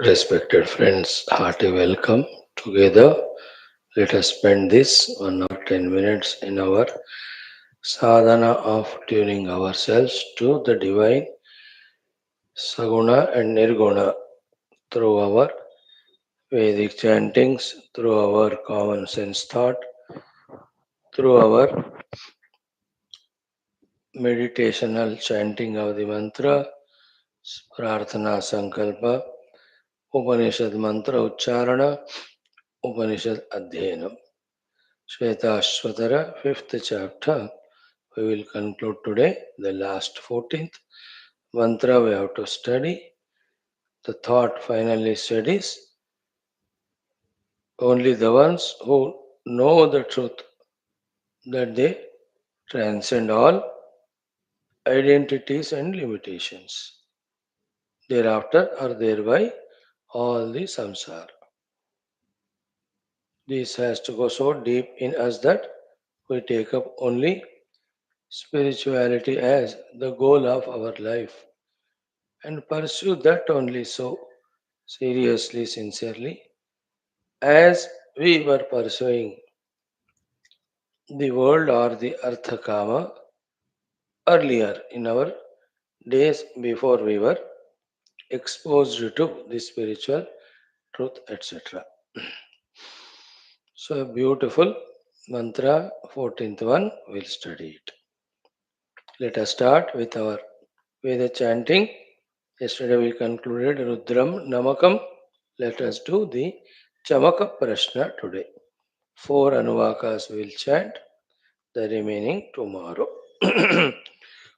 Respected friends, hearty welcome. Together, let us spend this 1 hour 10 minutes in our sadhana of tuning ourselves to the divine Saguna and Nirguna through our Vedic chantings, through our common sense thought, through our meditational chanting of the mantra, Prarthana Sankalpa, Upanishad mantra Ucharana, Upanishad Adhyanam. Shwethashwathara, fifth chapter. We will conclude today the last 14th mantra we have to study. The thought finally said is only the ones who know the truth that they transcend all identities and limitations. Thereafter are thereby all the samsara. This has to go so deep in us that we take up only spirituality as the goal of our life and pursue that only so seriously, sincerely, as we were pursuing the world or the Artha Kama earlier in our days before we were exposed to the spiritual truth, etc. So, a beautiful mantra, 14th one, we'll study it. Let us start with our Veda chanting. Yesterday we concluded Rudram Namakam. Let us do the Chamaka Prashna today. Four Anuvakas will chant, the remaining tomorrow.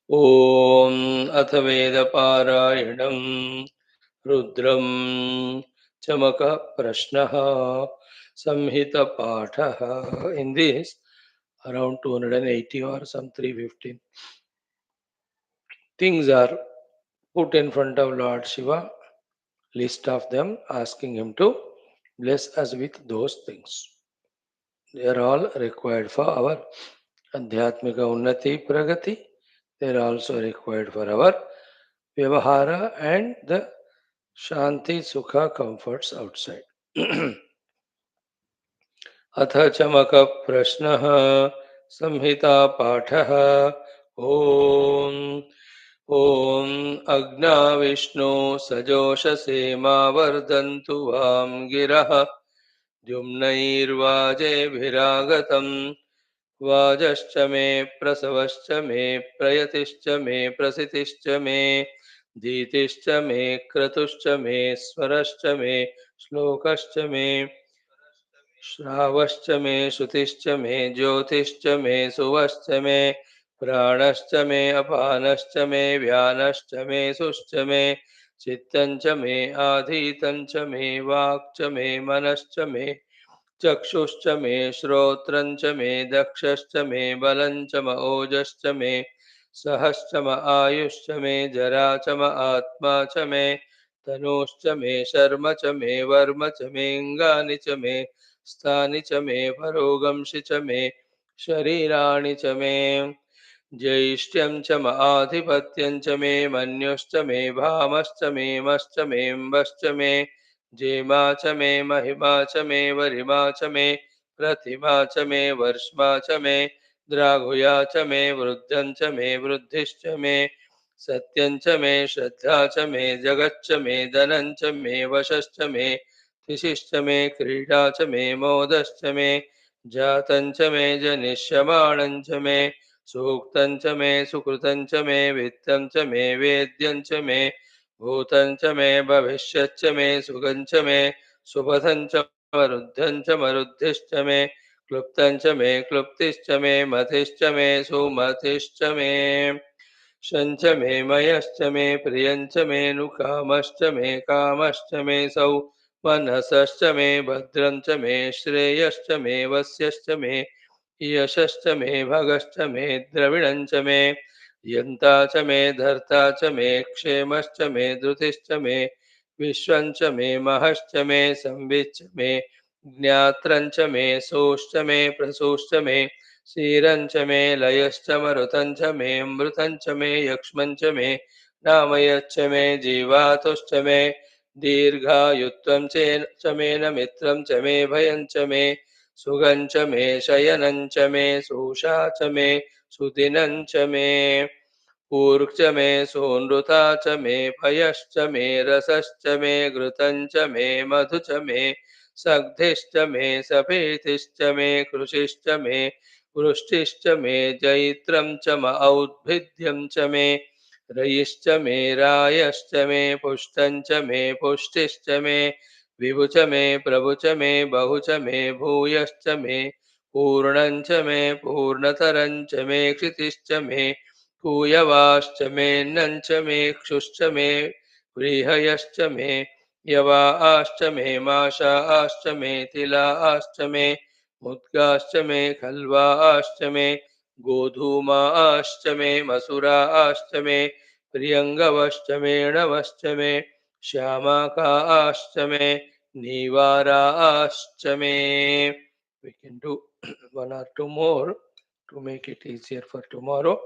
Om Athaveda Parayadam Rudram Chamaka Prashnaha Samhita Pathaha. In this, around 280 or some 315 things are put in front of Lord Shiva, list of them, asking him to bless us with those things. They are all required for our Adhyatmika Unnati Pragati. They are also required for our Vyavahara and the Shanti Sukha comforts outside. अथ चमक प्रश्न संहिता पाठ ओम ओम अग्ना विष्णु सजोषसे वर्धन्तु वां गिरः द्युम्नैर्वाजेभिरागतं वाजश्च मे प्रसवश्च मे प्रयतिश्च मे प्रसितिश्च मे धीतिश्च मे क्रतुश्च मे स्वरश्च मे श्लोकश्च मे श्रावश्च मे श्रुतिश्च मे ज्योतिश्च मे सुवश्च मे प्राणश्च मे अपानश्च मे व्यानश्च मे सुश्च मे चित्तञ्च मे आधीतञ्च मे वाक्च मे मनश्च मे चक्षुश्च मे श्रोत्रञ्च मे दक्षश्च मे बलञ्च म ओजश्च मे सहश्च म आयुश्च मे जरा च म आत्मा च मे तनूश्च मे शर्म च मे वर्म च मेऽङ्गानि च मे स्थानि च मे परोगंसि च मे शरीराणि च मे ज्यैष्ठ्यं च म आधिपत्यं च मे मन्युश्च मे भामश्च मे मश्च मेऽम्बश्च मे जेमा च मे महिमा च मे वरिमा च मे प्रतिमा च मे वर्ष्मा च मे द्राघुया च मे वृद्धं च मे वृद्धिश्च मे सत्यं च मे श्रद्धा च मे जगच्च मे धनं च मे वशश्च मे तिशिश्च मे क्रीडा च मे मोदश्च मे जातं च मे जनिष्यमाणं च मे सूक्तं च मे सुकृतं च मे वित्तं च मे वेद्यं च मे भूतं च मे भविष्यच्च मे सुगं च मे सुपथं च मरुद्धं च मरुद्धिश्च मे क्लुप्तं च मे क्लुप्तिश्च मे मतिश्च मे सुमतिश्च मे शञ्च मे मयश्च मे प्रियञ्च मे नुकामश्च मे कामश्च मे सौ मनसश्च मे भद्रं च मे श्रेयश्च मे वस्यश्च मे यशश्च मे भगश्च मे द्रविणं च मे यन्ता च मे धर्ता च मे क्षेमश्च मे धृतिश्च मे विश्वं च मे महश्च मे संविच्च मे ज्ञात्रं च मे सोश्च मे प्रसूश्च मे क्षीरं च मे लयश्च मरुतं च मे अमृतं च मे यक्ष्मं च मे नामयच्च मे जीवातुश्च मे दीर्घायुत्वं च मे न मित्रं च मे भयं च मे सुगं च मे शयनं च मे सूषा च मे सुदिनं च मे ऊर्क् च मे सूनृता च मे भयश्च मे रसश्च मे घृतं च मे मधु च मे सग्धिश्च मे सफीतिश्च मे कृषिश्च मे वृष्टिश्च मे जैत्रं च म औद्भिद्यं च मे रयिश्च मे रायश्च मे पुष्टं च मे पुष्टिश्च मे विभु च मे प्रभु च मे बहु च मे भूयश्च मे पूर्णं च मे पूर्णतरं च मे क्षितिश्च मे भूयवाश्च मेऽन्नं च मे क्षुश्च मे व्रीहयश्च मे यवाश्च मे माशाश्च मे तिलाश्च मे मुद्गाश्च मे खल्वाश्च मे गोधूमाश्च मे मसुराश्च मे प्रियङ्गवश्च मेणवश्च मे श्यामाकाश्च मे नीवाराश्च मे. We can do one or two more to make it easier for tomorrow.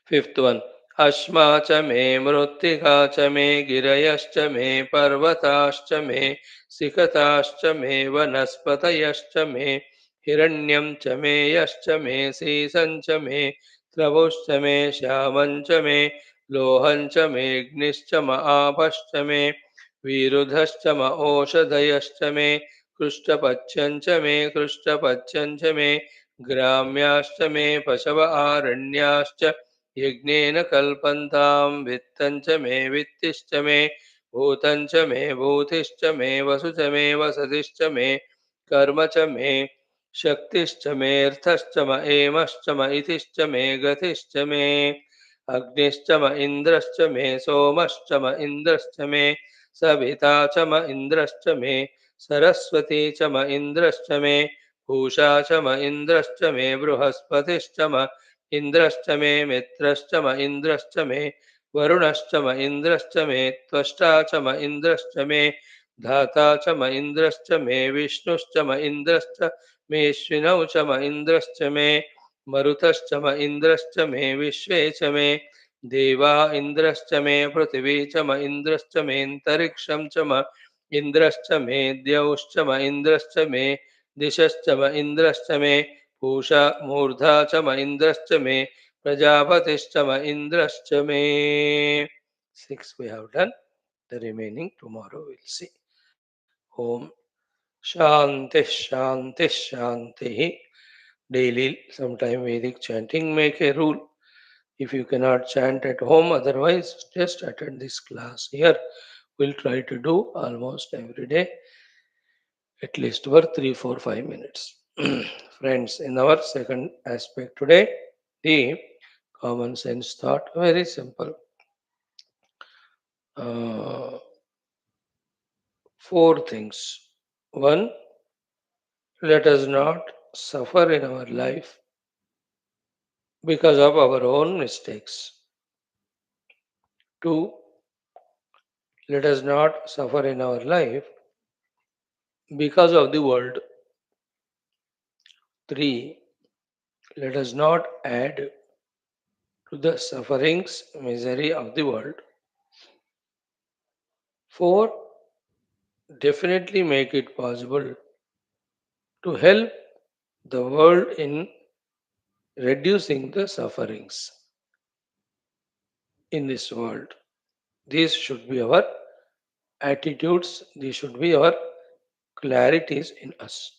Fifth one. Ashma च मे मृत्तिका च मे गिरयश्च मे पर्वताश्च मे सिकताश्च मे वनस्पतयश्च मे हिरण्यं च मे यश्च मे सीसं च मे त्रवुश्च मे श्यामं च मे लोहं च मेऽग्निश्च म आपश्च मे विरुधश्च म ओषधयश्च मे कृष्टपच्यं च मे कृष्टपच्यं च मे ग्राम्याश्च मे पशव आरण्याश्च यज्ञेन कल्पन्तां वित्तं च मे वित्तिश्च मे भूतं च मे भूतिश्च मे वसु च मे वसतिश्च मे कर्म च मे शक्तिश्च मेऽर्थश्च म एमश्च म इतिश्च मे गतिश्च मे अग्निश्च म इन्द्रश्च मे सोमश्च म इन्द्रश्च मे सविता च म इन्द्रश्च मे सरस्वती च म इन्द्रश्च मे पूषा च म इन्द्रश्च मे बृहस्पतिश्च म इन्द्रश्च मे मित्रश्च म इन्द्रश्च मे वरुणश्च म इन्द्रश्च मे त्वष्टा च म इन्द्रश्च मे धाता च म इन्द्रश्च मे विष्णुश्च म इन्द्रश्च मेऽश्विनौ च म इन्द्रश्च मे मरुतश्च म इन्द्रश्च मे विश्वे च मे देवा इन्द्रश्च मे पृथिवी च म इन्द्रश्च मेऽन्तरिक्षं च म इन्द्रश्च मे द्यौश्च म इन्द्रश्च मे दिशश्च म इन्द्रश्च मे पूषा मूर्धा च म इन्द्रश्च मे प्रजापतिश्च म इन्द्रश्च मे. 6 we have done. The remaining tomorrow we'll see. Om Shanti Shanti Shanti. Daily sometime Vedic chanting make a rule. If you cannot chant at home, otherwise just attend this class here. We'll try to do almost every day, at least for 3, 4, 5 minutes. Friends, in our second aspect today, the common sense thought, very simple. Uh, Four things. One, let us not suffer in our life because of our own mistakes. Two, let us not suffer in our life because of the world. Three, let us not add to the sufferings, misery of the world. Four, definitely make it possible to help the world in reducing the sufferings in this world. These should be our attitudes, these should be our clarities in us.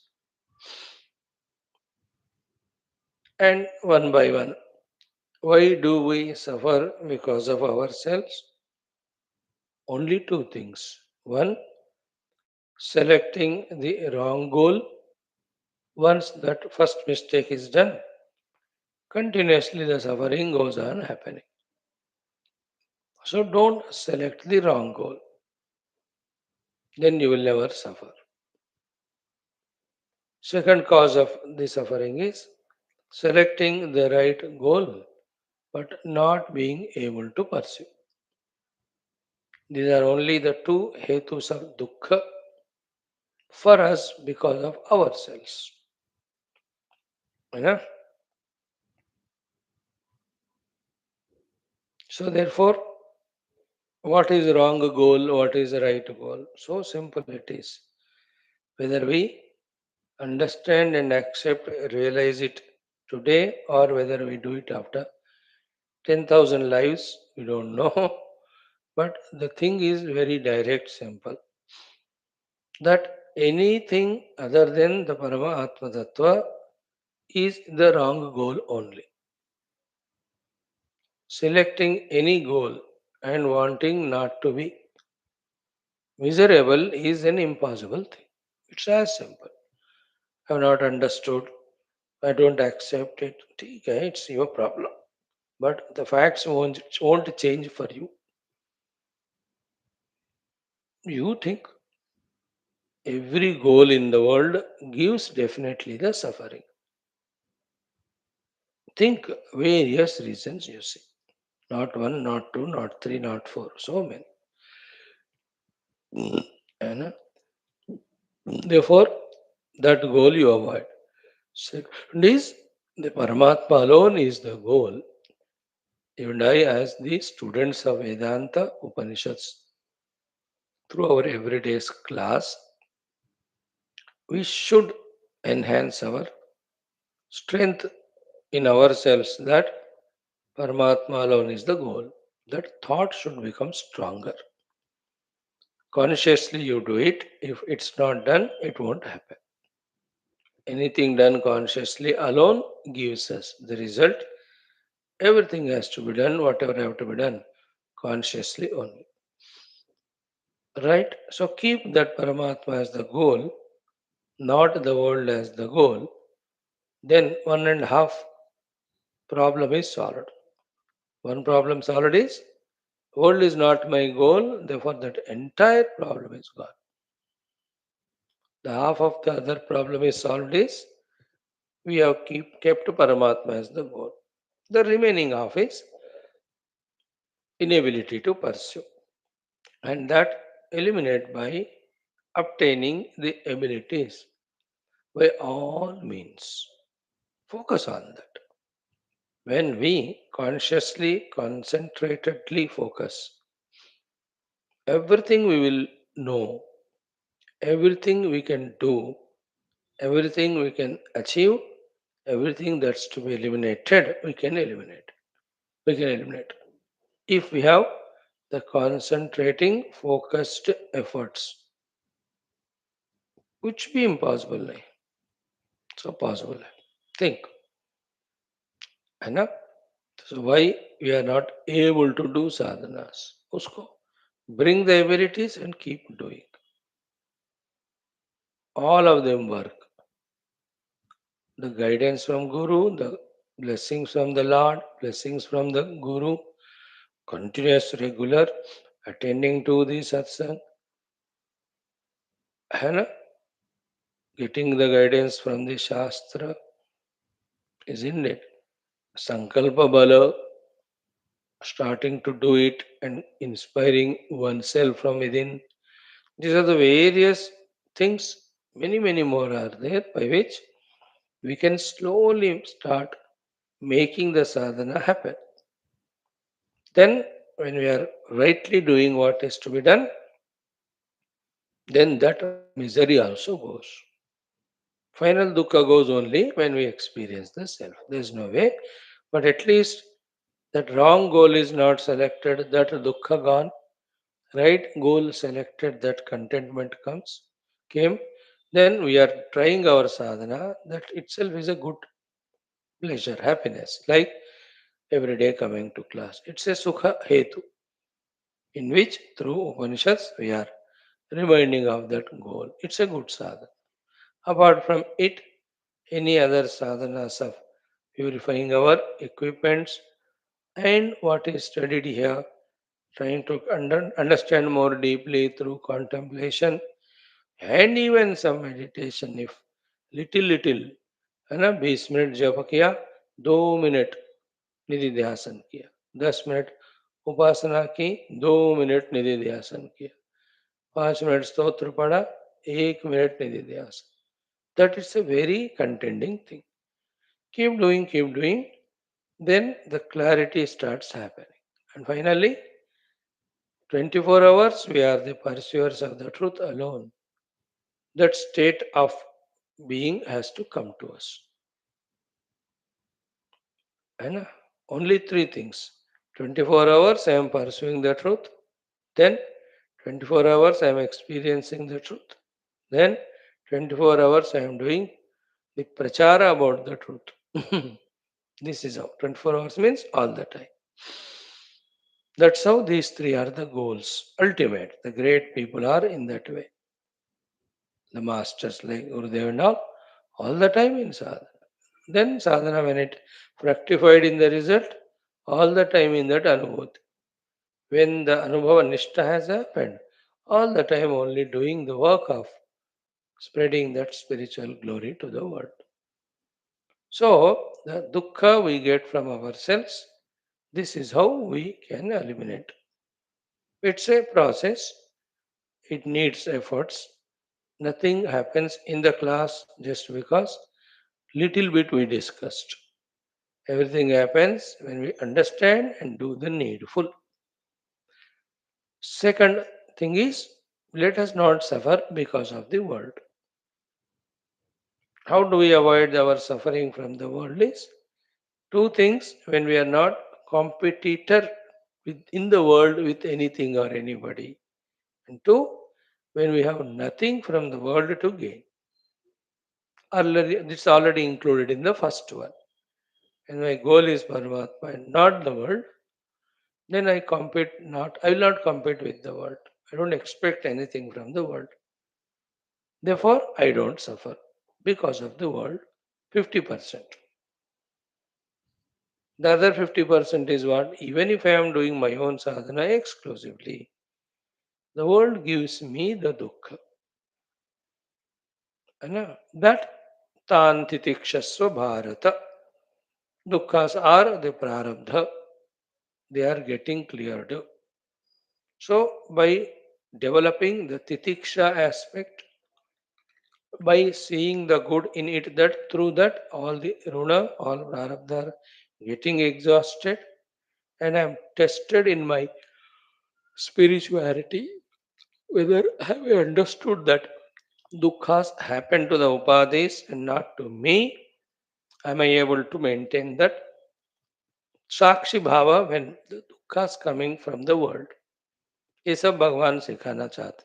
And one by one, why do we suffer because of ourselves? Only two things. One, selecting the wrong goal. Once that first mistake is done, continuously the suffering goes on happening. So don't select the wrong goal. Then you will never suffer. Second cause of the suffering is selecting the right goal but not being able to pursue. These are only the two hetus of dukkha for us because of ourselves. You know? So therefore, What is wrong goal? What is the right goal? So simple it is. Whether we understand and accept, realize it today, or whether we do it after 10,000 lives, we don't know. But the thing is very direct, simple. That anything other than the Parama Atma Tattva is the wrong goal only. Selecting any goal and wanting not to be miserable is an impossible thing. It's as simple. I've not understood. I don't accept it. Okay, it's your problem. But the facts won't change for you. You think every goal in the world gives definitely the suffering. Think various reasons you see. Not one, not two, not three, not four. So many. And therefore, that goal you avoid. Second is the Paramatma alone is the goal. You and I, as the students of Vedanta Upanishads, through our everyday class, we should enhance our strength in ourselves that Paramatma alone is the goal. That thought should become stronger. Consciously you do it. If it's not done, it won't happen. Anything done consciously alone gives us the result. Everything has to be done, whatever have to be done, consciously only. Right? So keep that Paramatma as the goal, not the world as the goal. Then one and a half problem is solved. One problem solved is world is not my goal, therefore that entire problem is gone. The half of the other problem is solved is we have kept Paramatma as the goal. The remaining half is inability to pursue. And that eliminate by obtaining the abilities by all means. Focus on that. When we consciously, concentratedly focus, everything we will know, everything we can do, everything we can achieve, everything that's to be eliminated, we can eliminate. We can eliminate. If we have the concentrating, focused efforts, which be impossible. Nahi. So possible. है. Think. है ना? So why we are not able to do sadhanas? Usko bring the abilities and keep doing. All of them work. The guidance from Guru, the blessings from the Lord, blessings from the Guru, continuous, regular, attending to the satsang, है ना? Getting the guidance from the Shastra, isn't it? Sankalpa Bala, starting to do it and inspiring oneself from within. These are the various things, many, many more are there by which we can slowly start making the sadhana happen. Then, when we are rightly doing what is to be done, then that misery also goes. Final dukkha goes only when we experience the self. There is no way, but at least that wrong goal is not selected, that dukkha gone, right goal selected, that contentment came, then we are trying our sadhana. That itself is a good pleasure, happiness. Like every day coming to class, it's a sukha hetu, in which through Upanishads we are reminding of that goal. It's a good sadhana. Apart from it, any other sadhanas of purifying our equipments and what is studied here, trying to understand more deeply through contemplation and even some meditation. If little है ना, 20 minute जप किया, 2 minute निधि ध्यासन किया, 10 minute उपासना की, 2 minute निधि ध्यासन किया, 5 minute स्तोत्र पढ़ा, 1 मिनट निधि ध्यासन. That is a very contending thing. Keep doing, then the clarity starts happening. And finally, 24 hours we are the pursuers of the truth alone. That state of being has to come to us. And only three things. 24 hours I am pursuing the truth. Then 24 hours I am experiencing the truth. Then 24 hours I am doing the prachara about the truth. This is how 24 hours means all the time. That's how these three are the goals. Ultimate. The great people are in that way. The masters like Gurudev and all the time in sadhana. Then sadhana, when it fructified in the result, all the time in that anubhuti. When the anubhava nishta has happened, all the time only doing the work of spreading that spiritual glory to the world. So, the dukkha we get from ourselves, this is how we can eliminate. It's a process, it needs efforts. Nothing happens in the class just because little bit we discussed. Everything happens when we understand and do the needful. Second thing is, let us not suffer because of the world. How do we avoid our suffering from the world is two things when we are not competitor in the world with anything or anybody. And two, when we have nothing from the world to gain. Already, it's already included in the first one. And my goal is Paramatma and not the world, then I will not compete with the world. I don't expect anything from the world. Therefore, I don't suffer because of the world 50%. The other 50% is what? Even if I am doing my own sadhana exclusively, the world gives me the dukkha. That tan titikshasva bharata. Dukkhas are the prarabdha. They are getting cleared. So, by developing the titiksha aspect, by seeing the good in it, that through that all the runa, all prarabdha are getting exhausted, and I am tested in my spirituality whether have I understood that dukkhas happen to the upadhis and not to me. Am I able to maintain that sakshi bhava when the dukkhas coming from the world? ये सब भगवान सिखाना चाहते.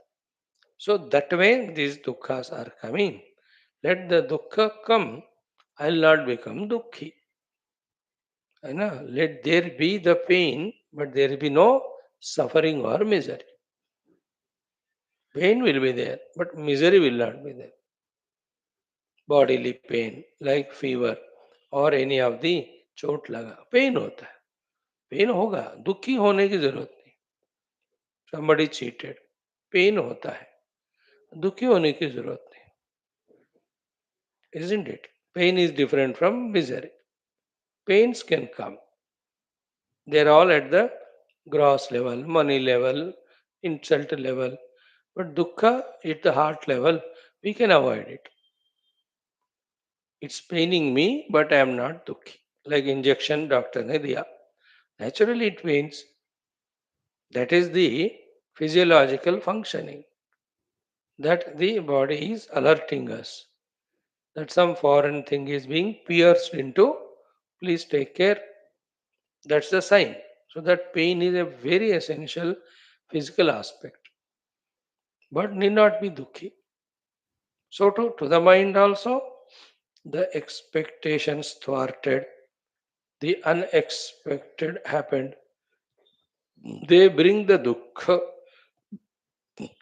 So that way these dukkhas are coming. Let the dukkha come. I'll not become dukkhi. है ना? Let there be the pain, but there be no suffering or misery. Pain will be there, but misery will not be there. Bodily pain like fever और any of the चोट लगा pen होता है pen होगा दुखी होने की जरूरत नहीं somebody cheated पेन होता है दुखी होने की जरूरत नहीं isn't it pain is different from misery pains can come they're all at the gross level money level insult level but dukkha at the heart level we can avoid it it's paining me but I am not dukhi like injection doctor ne diya naturally it pains. That is the physiological functioning that the body is alerting us that some foreign thing is being pierced into. Please take care. That's the sign. So that pain is a very essential physical aspect, but need not be dukhi. So to the mind also, the expectations thwarted, the unexpected happened. They bring the dukkha.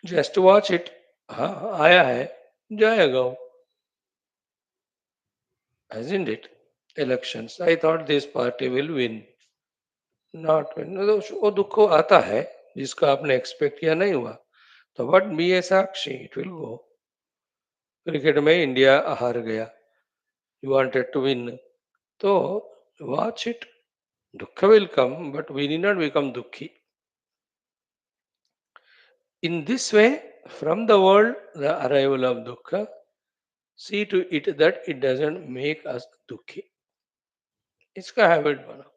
Just watch it. हाँ आया है जाएगा वो. Hasn't it? Elections. I thought this party will win. Not win. वो दुख आता है जिसका आपने एक्सपेक्ट किया नहीं हुआ तो बट बी ए साक्षी इट विल गो क्रिकेट में इंडिया हार गया यू वांटेड टू विन तो वॉच इट दुख will come but we need not become दुखी in this way from the world the arrival of दुख see to it that it doesn't make us दुखी इसका habit बनाओ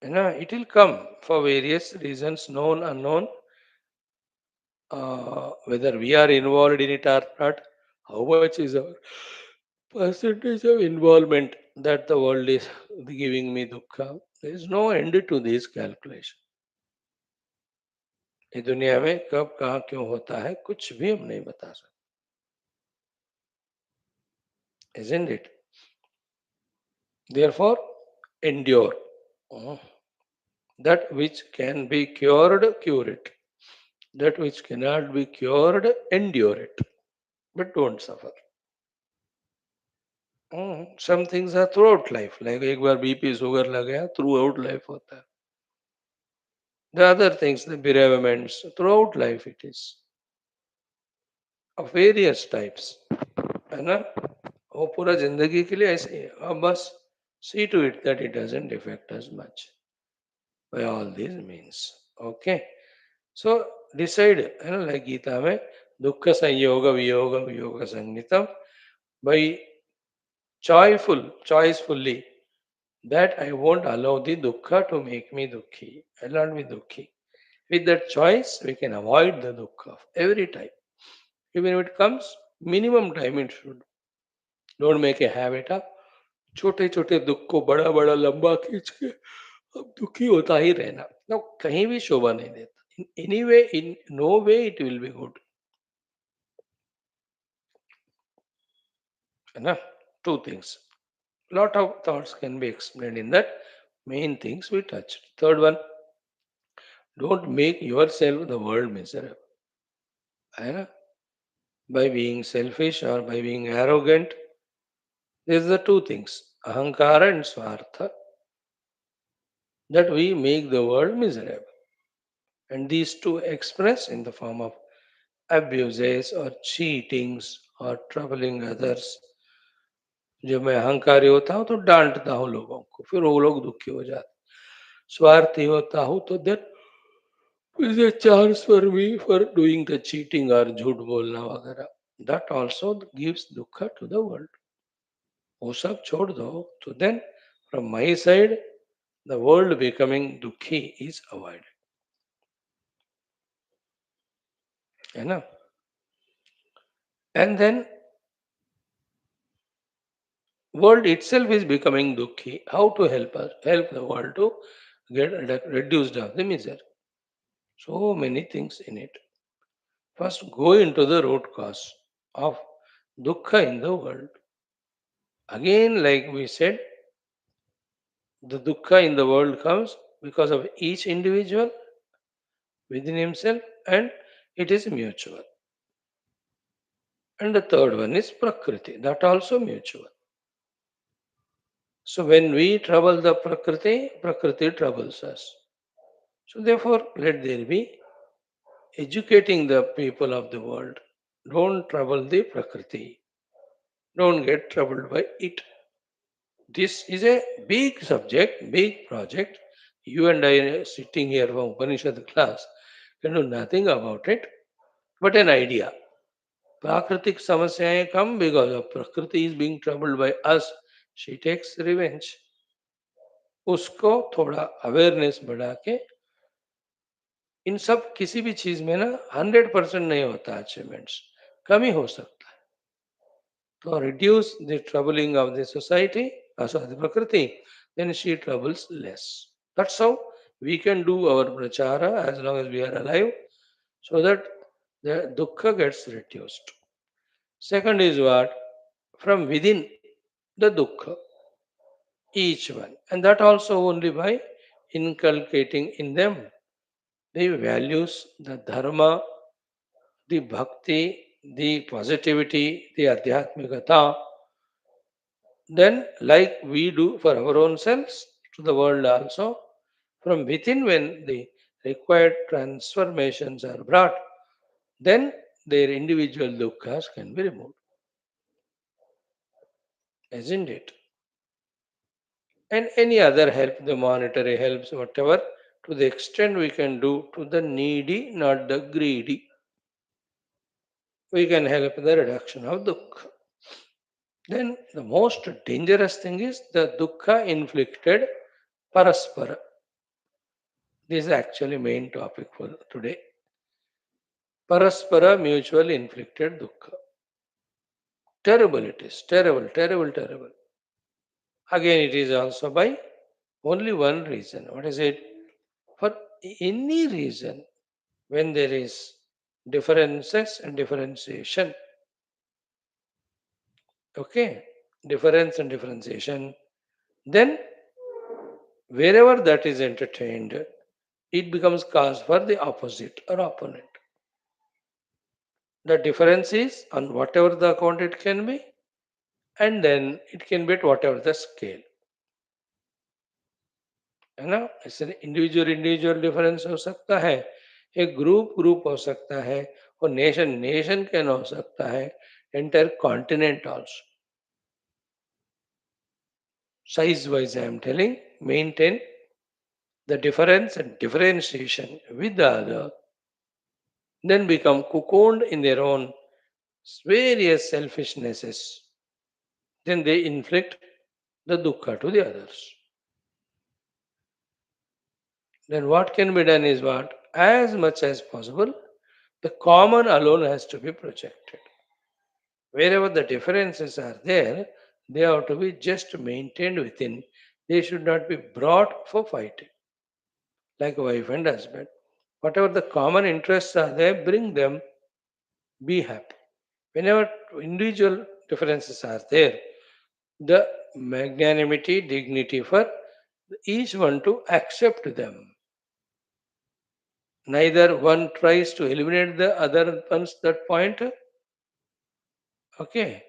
It will come for various reasons, known, unknown, whether we are involved in it or not, how much is our percentage of involvement that the world is giving me dukkha. There is no end to this calculation. ये दुनिया में कब कहाँ क्यों होता है कुछ भी हम नहीं बता सकते, isn't it? Therefore, endure. Mm. That which can be cured, cure it. That which cannot be cured, endure it. But don't suffer. Some things are throughout life. Like एक बार बीपी शुगर लग गया, throughout life होता है. The other things, the bereavements, throughout life it is. Of various types. है ना? वो पूरा जिंदगी के लिए ऐसे ही है. अब बस see to it that it doesn't affect us much by all these means. Okay. So decide, like Gita में दुख संयोग वियोग वियोग संगीतम, by choicefully, that I won't allow the dukkha to make me dukkhi. I'll not be dukkhi. With that choice, we can avoid the dukkha every time. Even if it comes, minimum time it should. Don't make a habit of छोटे छोटे दुख को बड़ा बड़ा लंबा खींच के अब दुखी होता ही रहना. ना कहीं भी शोभा नहीं देता. In any way, in no way it will be good. है ना? Two things. Lot of thoughts can be explained in that. Main things we touched. Third one, don't make yourself the world miserable. है ना? By being selfish or by being arrogant. These are the two things, ahankara and swartha, that we make the world miserable. And these two express in the form of abuses or cheatings or troubling others. जब मैं अहंकारी होता हूँ तो डांटता हूँ लोगों को, फिर वो लोग दुखी हो जाते. स्वार्थी होता हूँ तो then is a chance for me for doing the cheating or झूठ बोलना वगैरह. That also gives dukkha to the world. वो सब छोड़ दो तो then from my side the world becoming dukhi is avoided. है ना? And then world itself is becoming dukhi. How to help us? Help the world to get reduced of the misery. So many things in it. First, go into the root cause of dukkha in the world. Again, like we said, the dukkha in the world comes because of each individual within himself, and it is mutual. And the third one is prakriti, that also mutual. So when we trouble the prakriti, prakriti troubles us. So therefore, let there be educating the people of the world. Don't trouble the prakriti. Don't get troubled by it. This is a big subject, big project. You and I are sitting here from Upanishad class can do nothing about it, but an idea. प्राकृतिक समस्याएं come because of prakriti is being troubled by us. She takes revenge. उसको थोड़ा awareness बढ़ा के इन सब किसी भी चीज में ना 100% नहीं होता अचीवमेंट्स, कम ही हो सकता है. तो reduce the troubling of the society, also the prakriti, then she troubles less. That's how we can do our prachara as long as we are alive, so that the dukkha gets reduced. Second is what? From within the dukkha, each one. And that also only by inculcating in them the values, the dharma, the bhakti, the positivity, the adhyatmikata. Then, like we do for our own selves, to the world also, from within, when the required transformations are brought, then their individual dukkhas can be removed. Isn't it? And any other help, the monetary helps, whatever, to the extent we can do to the needy, not the greedy, we can help the reduction of dukkha. Then the most dangerous thing is the dukkha inflicted paraspara. This is actually main topic for today. Paraspara mutual inflicted dukkha. Terrible it is. Terrible, terrible, terrible. Again, it is also by only one reason. What is it? For any reason, when there is differences and differentiation, okay, difference and differentiation, then wherever that is entertained, it becomes cause for the opposite or opponent. The difference is on whatever the account it can be, and then it can be at whatever the scale. है ना? ऐसे individual individual difference हो सकता है, एक group group हो सकता है, और नेशन नेशन कैन हो सकता है, entire continent also. Size wise, I am telling, maintain the difference and differentiation with the other, then become cocooned in their own various selfishnesses. Then they inflict the dukkha to the others. Then what can be done is what? As much as possible, the common alone has to be projected. Wherever the differences are there, they have to be just maintained within. They should not be brought for fighting, like wife and husband. Whatever the common interests are there, bring them, be happy. Whenever individual differences are there, the magnanimity, dignity for each one to accept them. Neither one tries to eliminate the other one's that point, okay,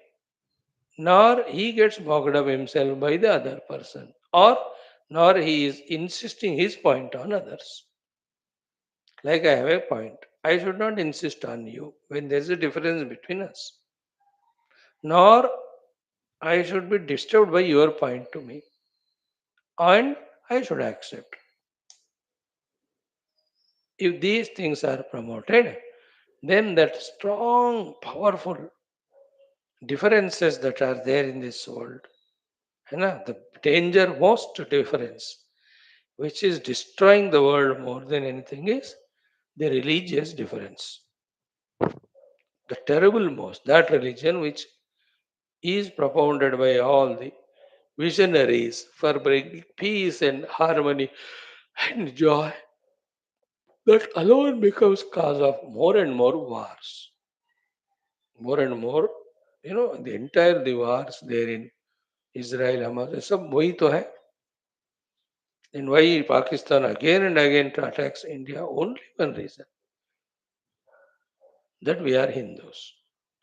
nor he gets bogged up himself by the other person, or nor he is insisting his point on others. Like I have a point, I should not insist on you when there is a difference between us, nor I should be disturbed by your point to me, and I should accept. If these things are promoted, then that strong, powerful differences that are there in this world, the danger most difference which is destroying the world more than anything is the religious difference. The terrible most, that religion which is propounded by all the visionaries for bringing peace and harmony and joy, that alone becomes cause of more and more wars. More and more, the entire the wars there in Israel, Hamas, ये सब वही तो है. And why Pakistan again and again attacks India? Only one reason, that we are Hindus.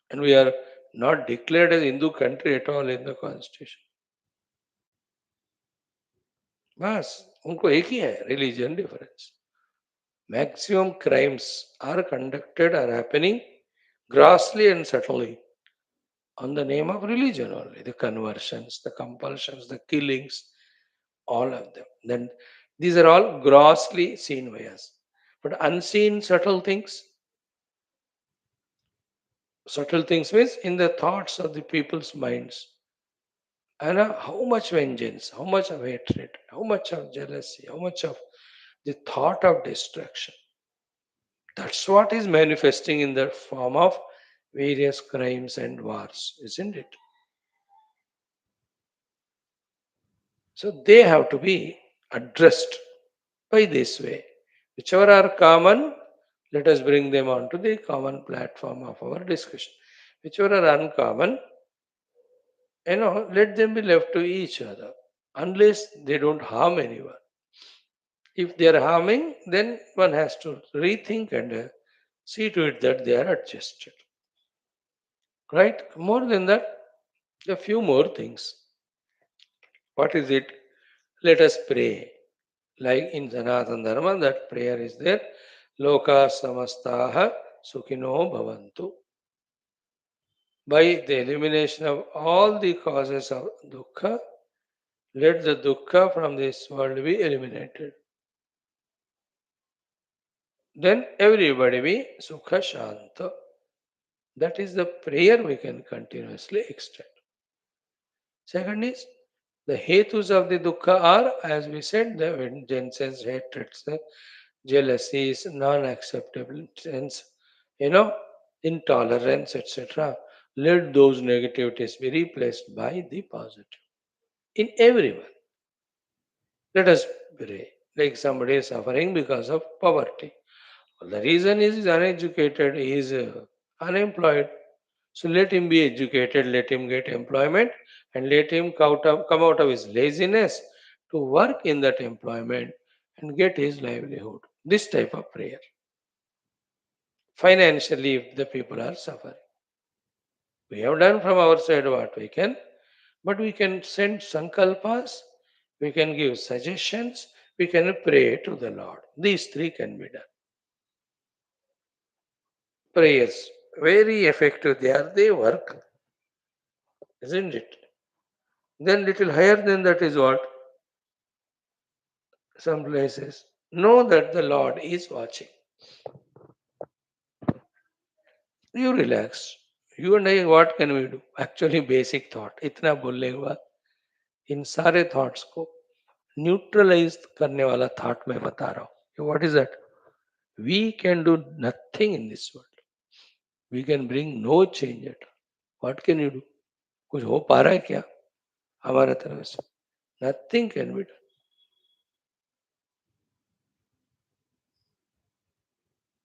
And we are not declared as Hindu country at all in the constitution. बस उनको एक ही है, religion difference. Maximum crimes are conducted, are happening grossly and subtly on the name of religion only. The conversions, the compulsions, the killings, all of them. Then these are all grossly seen by us. But unseen subtle things means in the thoughts of the people's minds. And how much vengeance, how much of hatred, how much of jealousy, how much of the thought of destruction. That's what is manifesting in the form of various crimes and wars, isn't it? So they have to be addressed by this way. Whichever are common, let us bring them onto the common platform of our discussion. Whichever are uncommon, let them be left to each other unless they don't harm anyone. If they are harming, then one has to rethink and see to it that they are adjusted. Right? More than that, a few more things. What is it? Let us pray. Like in Sanatana Dharma, that prayer is there. Loka samastaha sukhino bhavantu. By the elimination of all the causes of dukkha, let the dukkha from this world be eliminated. Then everybody be sukha shanta. That is the prayer we can continuously extend. Second is The hetus of the dukkha are, as we said, the vengeances, hatreds, the jealousies, non-acceptance, you know, intolerance, etc. Let those negativities be replaced by the positive in everyone. Let us pray. Like somebody is suffering because of poverty. Well, the reason is he's uneducated, he is unemployed. So let him be educated, let him get employment, and let him come out of his laziness to work in that employment and get his livelihood. This type of prayer. Financially, if the people are suffering. We have done from our side what we can, but we can send sankalpas, we can give suggestions, we can pray to the Lord. These three can be done. Prayers, very effective they are, they work, isn't it? Then little higher than that is what? Some places. Know that the Lord is watching. You relax. You and I, what can we do? Actually, basic thought. इतना बोलने के बाद इन सारे thoughts को neutralise करने वाला thought मैं बता रहा हूँ. What is that? We can do nothing in this world. We can bring no change at all. What can you do? कुछ हो पा रहा है क्या हमारे तरफ से? Nothing can be done.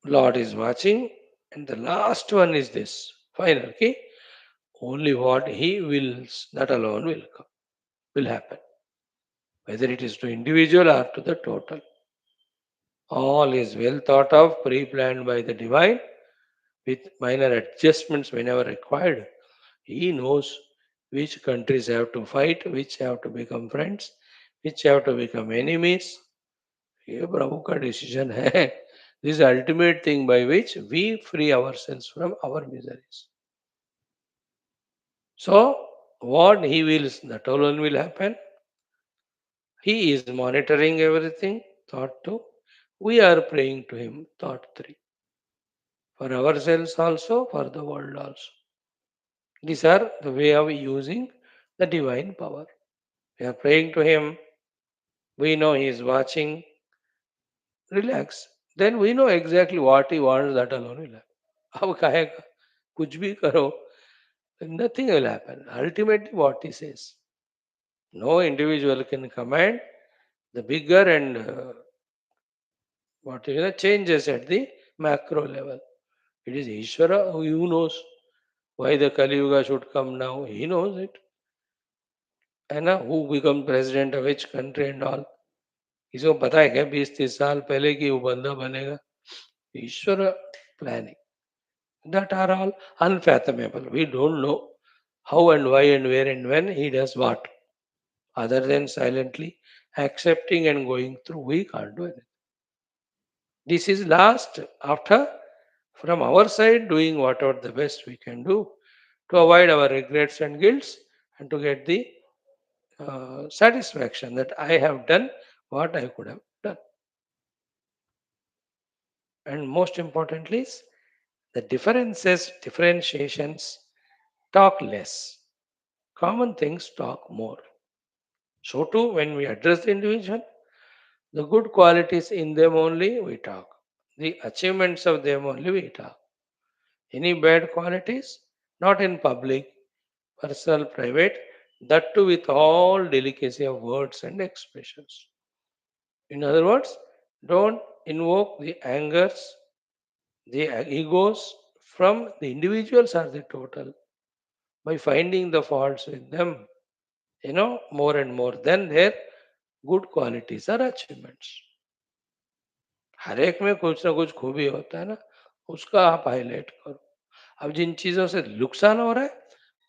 Lord is watching, and the last one is this final. Okay, only what He wills, that alone will come, will happen. Whether it is to individual or to the total, all is well thought of, pre-planned by the divine, with minor adjustments whenever required. He knows which countries have to fight, which have to become friends, which have to become enemies. ये प्रभु का decision है. This is the ultimate thing by which we free ourselves from our miseries. So, what he wills, that alone will happen. He is monitoring everything, thought two. We are praying to him, thought three. For ourselves also, for the world also. These are the way of using the divine power. We are praying to him. We know he is watching. Relax. Then we know exactly what he wants, that alone will happen. अब कहेगा कुछ भी करो, nothing will happen. Ultimately, what he says. No individual can command the bigger and what is the changes at the macro level. It is Ishvara who knows why the Kali Yuga should come now. He knows it. And who become president of which country and all. इसको पता है क्या 20-30 साल पहले कि वो बंदा बनेगा. ईश्वर planning. That are all unfathomable. We don't know how and why and where and when he does what. Other than silently accepting and going through, we can't do anything. This is last after from our side doing whatever the best we can do to avoid our regrets and guilts and to get the satisfaction that I have done what I could have done. And most importantly, is the differentiations talk less. Common things talk more. So too, when we address the individual, the good qualities in them only we talk. The achievements of them only we talk. Any bad qualities, not in public, personal, private, that too with all delicacy of words and expressions. In other words, don't invoke the angers, the egos from the individuals or the total by finding the faults with them, more and more than their good qualities or achievements. हर एक में कुछ ना कुछ खूबी होता है ना, उसका आप हाईलाइट करो. अब जिन चीजों से नुकसान हो रहा है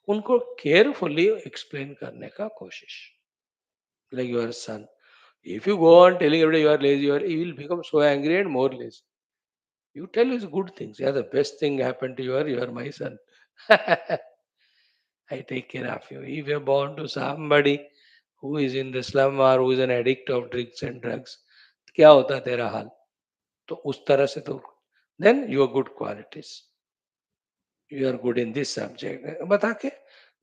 उनको केयरफुली एक्सप्लेन करने का कोशिश. Like your son, if you go on telling everybody you are lazy, he will become so angry and more lazy. You tell his good things. Yeah, the best thing happened to you are my son. I take care of you. If you're born to somebody who is in the slum or who is an addict of drinks and drugs, क्या होता तेरा हाल? तो उस तरह से तो then your good qualities. You are good in this subject. बता के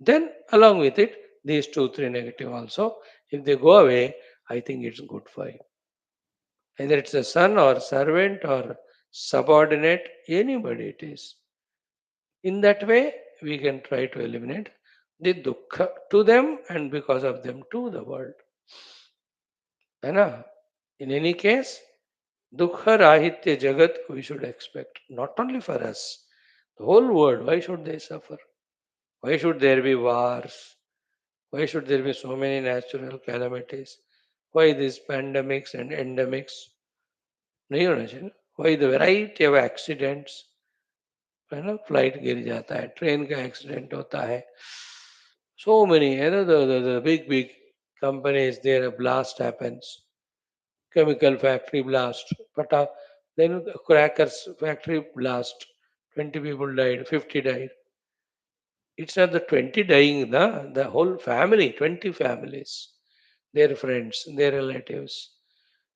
then along with it these two, three negative also. If they go away, I think it's good for you. Either it's a son or servant or subordinate, anybody it is. In that way, we can try to eliminate the dukkha to them and because of them to the world. है ना? In any case, dukkha rahitya jagat we should expect, not only for us, the whole world. Why should they suffer? Why should there be wars? Why should there be so many natural calamities? Why these pandemics and endemics? नहीं होना चाहिए ना? Why the variety of accidents? है ना? Flight गिर जाता है, train का एक्सीडेंट होता है. So many, the big companies there, a blast happens, chemical factory blast, then the crackers factory blast, 20 people died, 50 died. It's not the 20 dying, the whole family, 20 families, their friends, their relatives,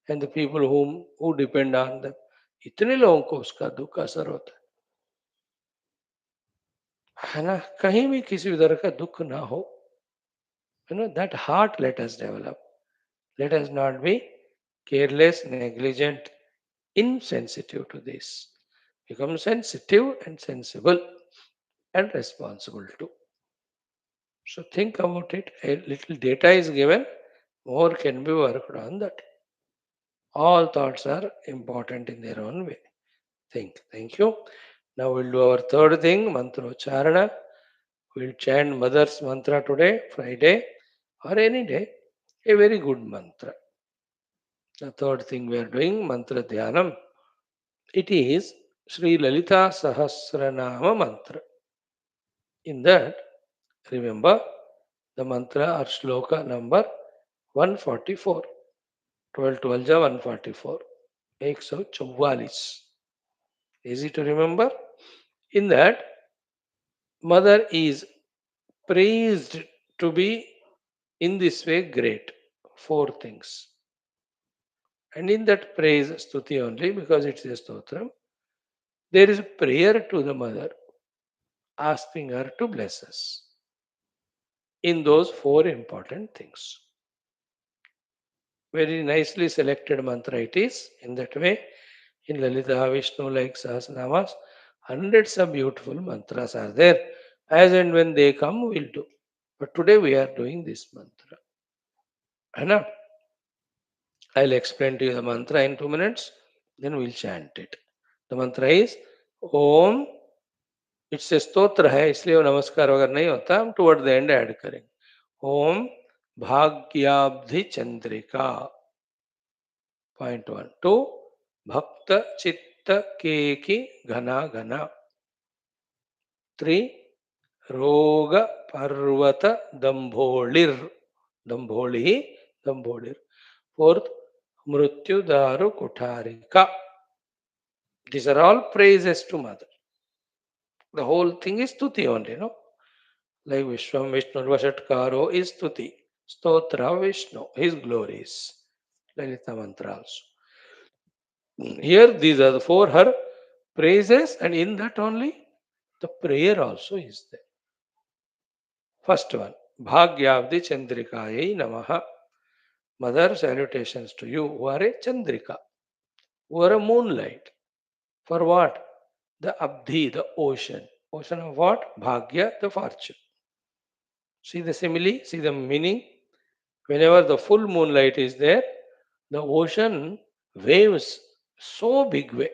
and the people who depend on them. इतने लोगों को उसका दुख असर होता है ना? कहीं भी किसी भी तरह का दुख ना हो. That heart let us develop. Let us not be careless, negligent, insensitive to this. Become sensitive and sensible and responsible too. So think about it. A little data is given, more can be worked on that. All thoughts are important in their own way. Think. Thank you. Now we'll do our third thing, mantrocharana. We'll chant Mother's mantra today, Friday, or any day. A very good mantra. The third thing we are doing, mantra dhyanam. It is Sri Lalita Sahasranama mantra. In that, remember the mantra or shloka number 144. 12 12 ja 144. 144. Easy to remember. In that, Mother is praised to be in this way great. Four things. And in that praise, stuti only, because it's a stotram, there is a prayer to the Mother asking her to bless us in those four important things. Very nicely selected mantra it is. In that way, in Lalita Vishnu like Sahasranamas, hundreds of beautiful mantras are there. As and when they come, we'll do. But today we are doing this mantra. Anna, I'll explain to you the mantra in 2 minutes, then we'll chant it. The mantra is Om. It's a stotra है इसलिए वो नमस्कार वगैरह नहीं होता, हम toward the end add करेंगे. ओम भाग्याब्धि Chandrika. Point 1. 2. Bhakta chitta keki ghana ghana. 3. Roga parvata dambholir. Dambholi, dambholir. 4th. Mrityu daru kutarika. These are all praises to Mother. The whole thing is stuti only, no? Like Vishwam Vishnu Vashatkaro is stuti. Stotra Vishnu, his glories. Lalita mantra also. Here, these are the four her praises, and in that only the prayer also is there. First one, Bhagyavdi Chandrikayai Namaha. Mother, salutations to you who are a Chandrika, who are a moonlight. For what? The Abdhi, the ocean. Ocean of what? Bhagya, the fortune. See the simile, see the meaning. Whenever the full moonlight is there, the ocean waves so big way.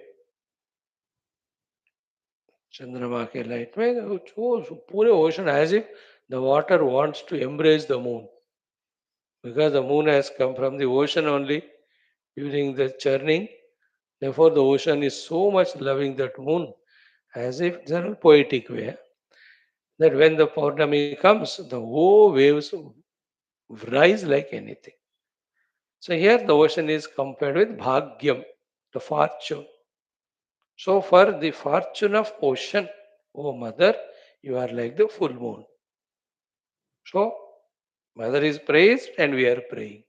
चंद्रमा के light में वो पूरे ocean as if the water wants to embrace the moon, because the moon has come from the ocean only during the churning. Therefore, the ocean is so much loving that moon, as if it's a poetic way, that when the Purnami comes, the whole waves rise like anything. So here the ocean is compared with Bhagyam, the fortune. So for the fortune of ocean, O Mother, you are like the full moon. So Mother is praised and we are praying.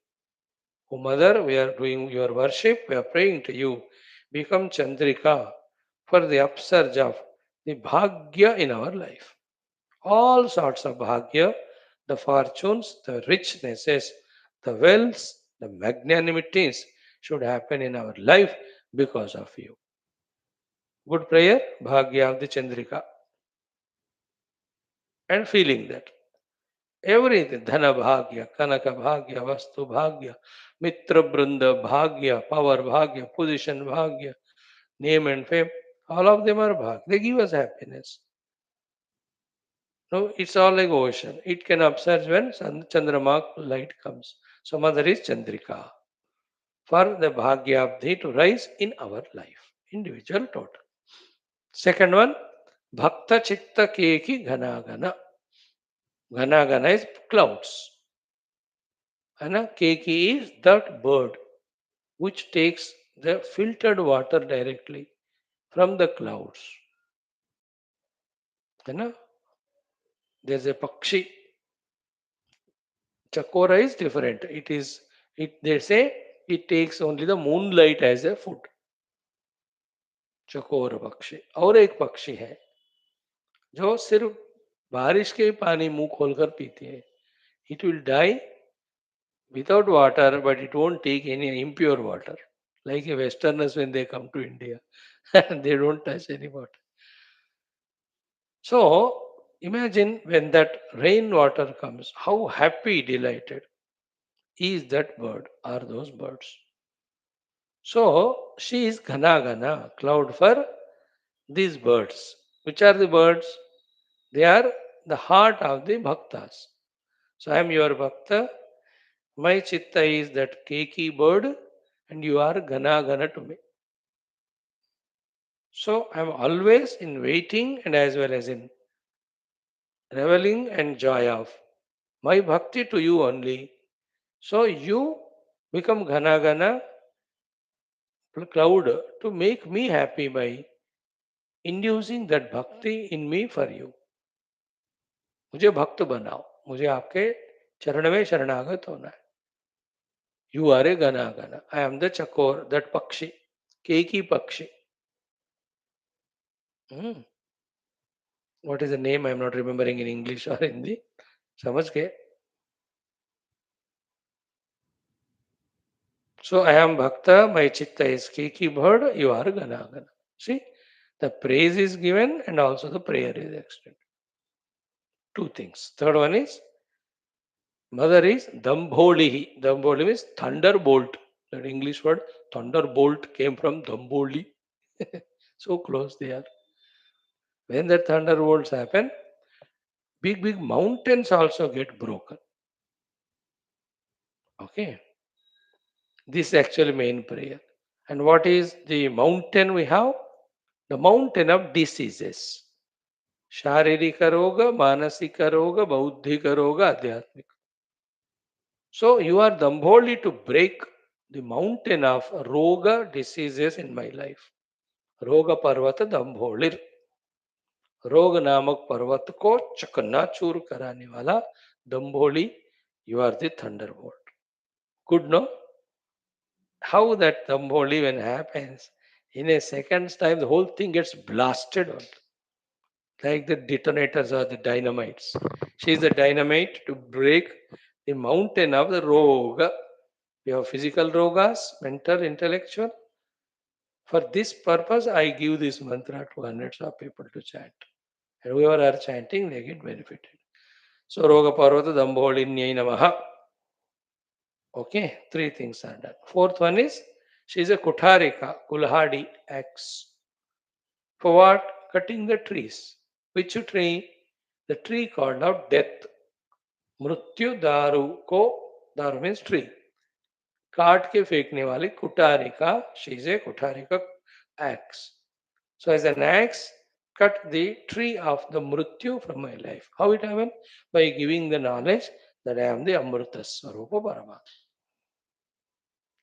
O Mother, we are doing your worship, we are praying to you. Become Chandrika for the upsurge of the Bhagya in our life. All sorts of Bhagya, the fortunes, the richnesses, the wealths, the magnanimities should happen in our life because of you. Good prayer, Bhagya of the Chandrika, and feeling that everything, Dhana Bhagya, Kanaka Bhagya, Vastu Bhagya, Mitra Brunda Bhagya, Power Bhagya, Position Bhagya, name and fame, all of them are Bhagya. They give us happiness. No, it's all like ocean. It can upsurge when Chandrama light comes. So mother is Chandrika. For the Bhagyabdhi to rise in our life. Individual total. Second one, Bhakta Chitta Keki Ghanagana. Ghanagana is clouds. And Keki is that bird which takes the filtered water directly from the clouds. You know, there's a Pakshi. Chakora is different. They say it takes only the moonlight as a food. चकोर पक्षी और एक पक्षी है जो सिर्फ बारिश के पानी मुंह खोलकर पीती है. It will die without water, but it won't take any impure water. Like a Westerners when they come to India, they don't touch any water. So imagine when that rainwater comes, how happy, delighted is that bird or those birds. So she is Ghana Ghana, cloud for these birds. Which are the birds? They are the heart of the bhaktas. So I am your bhakta. My chitta is that keki bird, and you are Ghana Ghana to me. So I am always in waiting and as well as in reveling and joy of my bhakti to you only. So you become Ghana Ghana cloud to make me happy by inducing that bhakti in me for you. मुझे भक्त बनाओ, मुझे आपके चरण में शरणागत होना है. You are a Gana Gana. I am the Chakor, that Pakshi, Keki Pakshi. Hmm. What is the name? I am not remembering in English or Hindi. समझ गए? So I am Bhakta, my chitta is Keki bird, you are Gana Gana. See, the praise is given and also the prayer is extended. Two things. Third one is, mother is Dambholihi. Dambholi means thunderbolt. That English word thunderbolt came from Dambholi. So close they are. When the thunderbolts happen, big, big mountains also get broken. Okay. This is actually main prayer. And what is the mountain we have? The mountain of diseases. Sharirika roga, manasika roga, bauddhika roga, adhyatmika. So you are Dambholi to break the mountain of roga diseases in my life. रोग पर्वत दम्भोलिर. रोग नामक पर्वत को चकनाचूर कराने वाला दम्भोली. You are the thunderbolt. Good, no? How that Dambholi when happens, in a second's time, the whole thing gets blasted on. Like the detonators or the dynamites. She is the dynamite to break the mountain of the roga. We have physical rogas, mental, intellectual. For this purpose, I give this mantra to hundreds of people to chant. And whoever are chanting, they get benefited. So, Roga Parvata Dambholinyai Namaha. Okay, three things are done. Fourth one is, she is a Kutarika, Kulhadi axe. For what? Cutting the trees. Which tree? The tree called out death. Mrityu Daru ko, Daru means tree. काट के फेंकने वाली कुटारिका. She is a Kutarika axe. So as an axe, cut the tree of the mrityu from my life. How it happened? By giving the knowledge that I am the Amrita Swarupa Paramatma.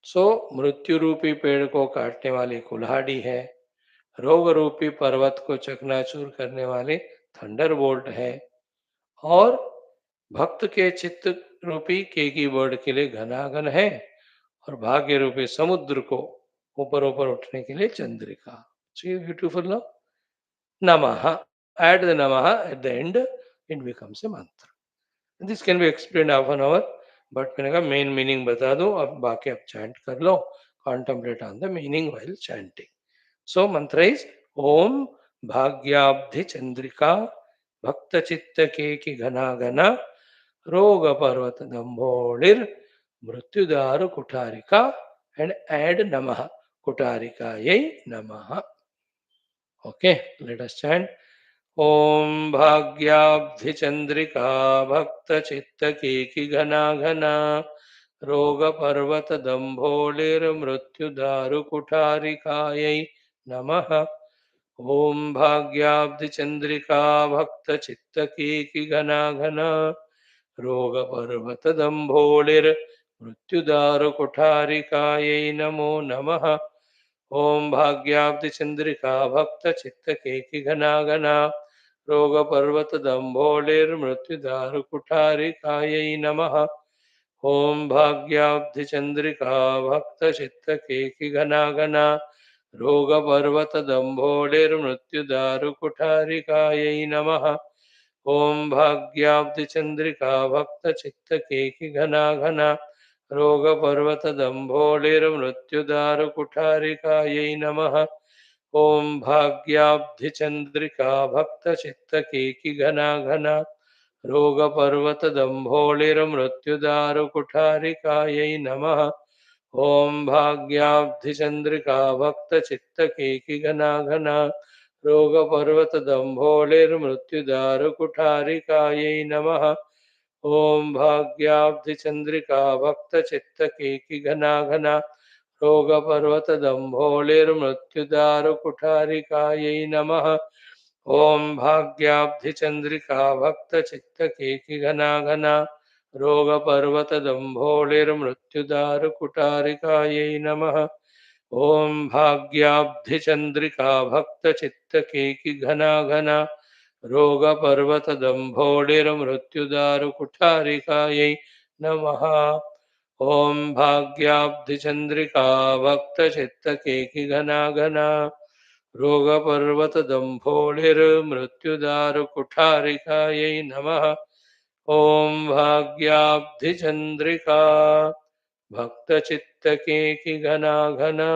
सो मृत्यु रूपी पेड़ को काटने वाली कुल्हाड़ी है. रोग रूपी पर्वत को चकनाचूर करने वाले थंडरबोल्ट है. और भक्त के चित्त रूपी केकी बर्ड के लिए घनाघन है. और भाग्य रूपी समुद्र को ऊपर ऊपर उठने के लिए Chandrika. So beautiful, no? Namaha. Add the Namaha at the end, it becomes a mantra. This can be explain half an hour, but मैंने कहा मेन मीनिंग बता दूं, अब बाकी आप चैंट कर लो, contemplate on the meaning while chanting. So mantra is ओम भाग्याब्धि चंद्रिका भक्त चित्त के घना घना रोग पर्वत दंभोलिर मृत्युदारु कुठारिका, and add namaha, kutarikayai namaha. Okay, let us chant. ओम भाग्याब्धि चंद्रिका भक्त चित्त की घना घना रोग पर्वत दंभोलिर्मृत्यु दारु कुठारिकायै नमः. ओम भाग्याब्धि चंद्रिका भक्त चित्त की घना घना रोग पर्वत दंभोलिर मृत्यु दारु कुठारिकायै नमो नमः. ओम भाग्याब्धि चंद्रिका भक्त चित्त की घना घना रोग पर्वत दंभोलिर्मृत्यु दारु कुठारिकायै नमः. ओम भाग्याब्धि चंद्रिका भक्त चित्त की घना घना रोग पर्वत दंभोलिर्मृत्यु दारु कुठारिकायै नमः. ओम भाग्याब्धि चंद्रिका भक्त चित्त की घना घना रोग पर्वत दंभोलिर्मृत्यु दारु कुठारिकायै नमः. ओम भाग्याब्धि चंद्रिका भक्त चित्त की घना घना रोग पर्वत दंभोलिर्मृत्यु दारु कुठारिकायै नमः. ओम भाग्याब्धि चंद्रिका भक्त चित्त की घना घना रोग पर्वत दंभोलिर्मृत्यु दारु कुठारिकायै नमः. ओम भाग्याब्धि चंद्रिका भक्त चित्त की घना घना रोग पर्वत दंभोलिर्मृत्यु दारु कुठारिकायै नमः. ओम भाग्याब्धि चंद्रिका भक्त चित्त की घना घना रोग पर्वत दंभोलिर्मृत्यु दारु कुठारिकायै नमः. ओम भाग्याब्धि चंद्रिका भक्त चित्त की घना घना रोग पर्वत दंभोलिर्मृत्यु दारु कुठारिकायै नमः. ओम भाग्याब्धि चंद्रिका भक्त चित्त की घना घना रोग पर्वत दंभोलिर्मृत्यु दारु कुठारिकायै नमः. ओम भाग्याब्धि चंद्रिका भक्त चित्त की घना घना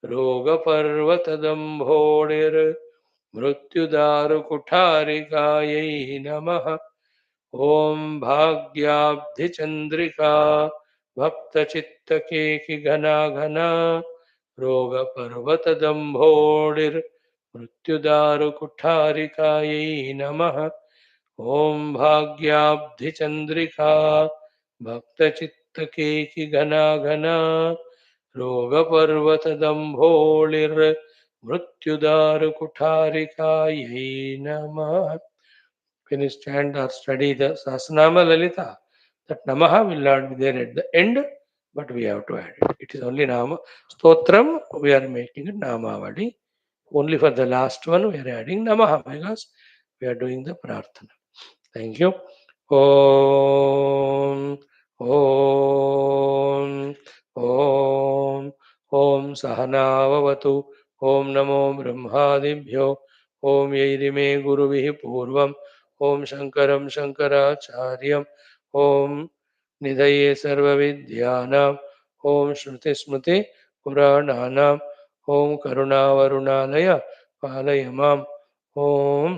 रोग पर्वत दंभोलिर मृत्यु दारु कुठारिकायै नमः. ओम भाग्याब्धि चंद्रिका भक्त चित्त की घना घना रोग पर्वत दंभोलिर मृत्यु दारु कुठारिकायै नमः. ओम भाग्याब्धि चंद्रिका भक्त चित्त की घना घना रोग पर्वत दंभोलिर मृत्यु दारु कुठारिकायै नमः. When you stand or study the Sahasranama Lalita, that Namaha will not be there at the end, but we have to add it. It is only Nama. Stotram, we are making it Namavadi. Only for the last one, we are adding Namaha because we are doing the Prarthana. Thank you. Om, Om, Om, Om Sahanavavatu. Om Namo Brahmadibhyo. Om Yairime Guruvihi Purvam. ओम शंकरं शंकराचार्यं ओम निधये सर्वविद्यानां ओम श्रुति स्मृति पुराणानां ओम करुणावरुणालय पालय माम्. ओम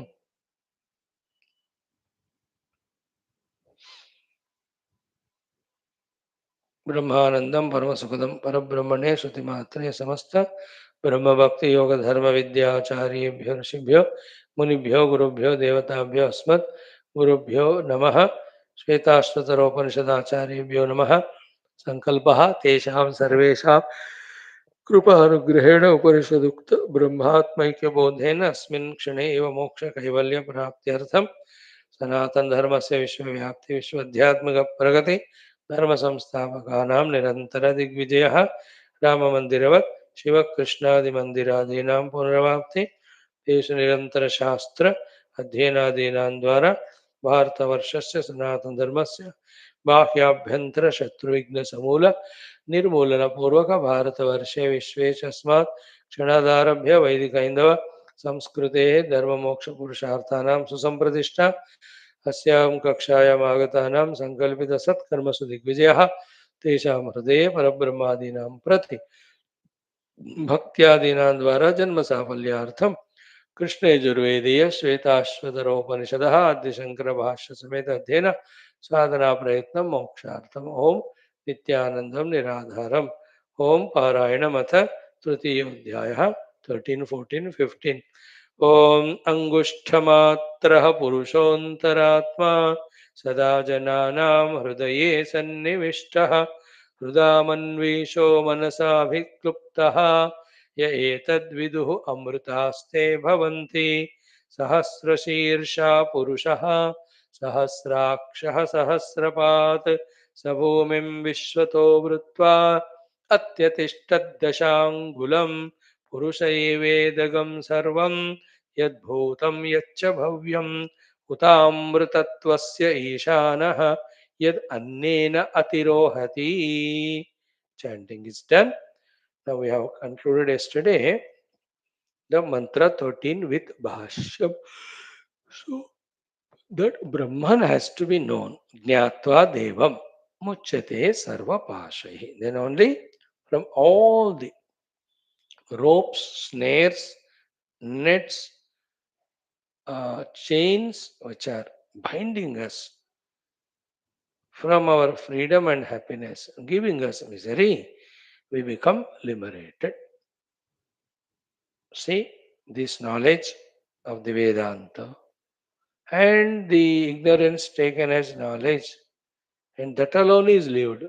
ब्रह्मानंदं परमसुखदं परब्रह्मणे श्रुतिमात्रे समस्त ब्रह्म भक्ति योग धर्म विद्याचार्येभ्यो ऋषिभ्यो मुनिभ्यो गुरुभ्यो देवताभ्यो अस्मत् गुरुभ्यो नमः. श्वेताश्वतरोपनिषदाचार्येभ्यो नमः. संकल्पः तेषां सर्वेषां कृपानुग्रहेण उपनिषदुक्त ब्रह्मात्मैक्यबोधेन अस्मिन् क्षणे एव मोक्षकैवल्यप्राप्त्यर्थं सनातनधर्मस्य विश्वव्याप्ति विश्वध्यात्मकप्रगति धर्मसंस्थापकानां निरन्तरदिग्विजयः राममन्दिरवत् शिवकृष्णादिमन्दिरादीनां पुनरवाप्ति तेषु निरन्तरशास्त्र अध्ययनादीनां द्वारा भारतवर्षस्य सनातनधर्मस्य बाह्याभ्यन्तरशत्रुविघ्नसमूल निर्मूलनपूर्वक भारतवर्षे विश्वेशस्मात् क्षणादारभ्य वैदिक हैन्दव संस्कृतेः धर्ममोक्षपुरुषार्थानां सुसम्प्रतिष्ठा अस्यां कक्षायाम् आगतानां सङ्कल्पितसत्कर्मसु दिग्विजयः तेषां हृदये परब्रह्मादीनां प्रति भक्त्यादीनां द्वारा जन्मसाफल्यार्थं कृष्णयजुर्वेदीय श्वेताश्वतरोपनिषदः आद्यशङ्करभाष्य समेत अध्ययन साधना प्रयत्नं मोक्षार्थम् ओम नित्यानन्दं निराधारम् ओम पारायणमथ तृतीयोऽध्यायः 13, 14, 15 ओम अंगुष्ठमात्रः पुरुषोऽन्तरात्मा सदा जनानां हृदये सन्निविष्टः हृदामन्वेषो मनसाभिक्लुप्तः य एतद्विदुः अमृतास्ते भवन्ति सहस्रशीर्षा पुरुषः सहस्राक्षः सहस्रपात् स भूमिं विश्वतो वृत्वा अत्यतिष्ठद्दशाङ्गुलं पुरुष एवेदगं सर्वं यद्भूतं यच्च भव्यम् उतामृतत्वस्य ईशानः यद् अन्नेन अतिरोहति. Chanting is done. Now we have concluded yesterday the mantra 13 with Bhashyam. So that Brahman has to be known. Jnatva Devam Muchyate Sarva Pashahi. Then only from all the ropes, snares, nets, chains which are binding us from our freedom and happiness, giving us misery, we become liberated. See, this knowledge of the Vedanta and the ignorance taken as knowledge, and that alone is lived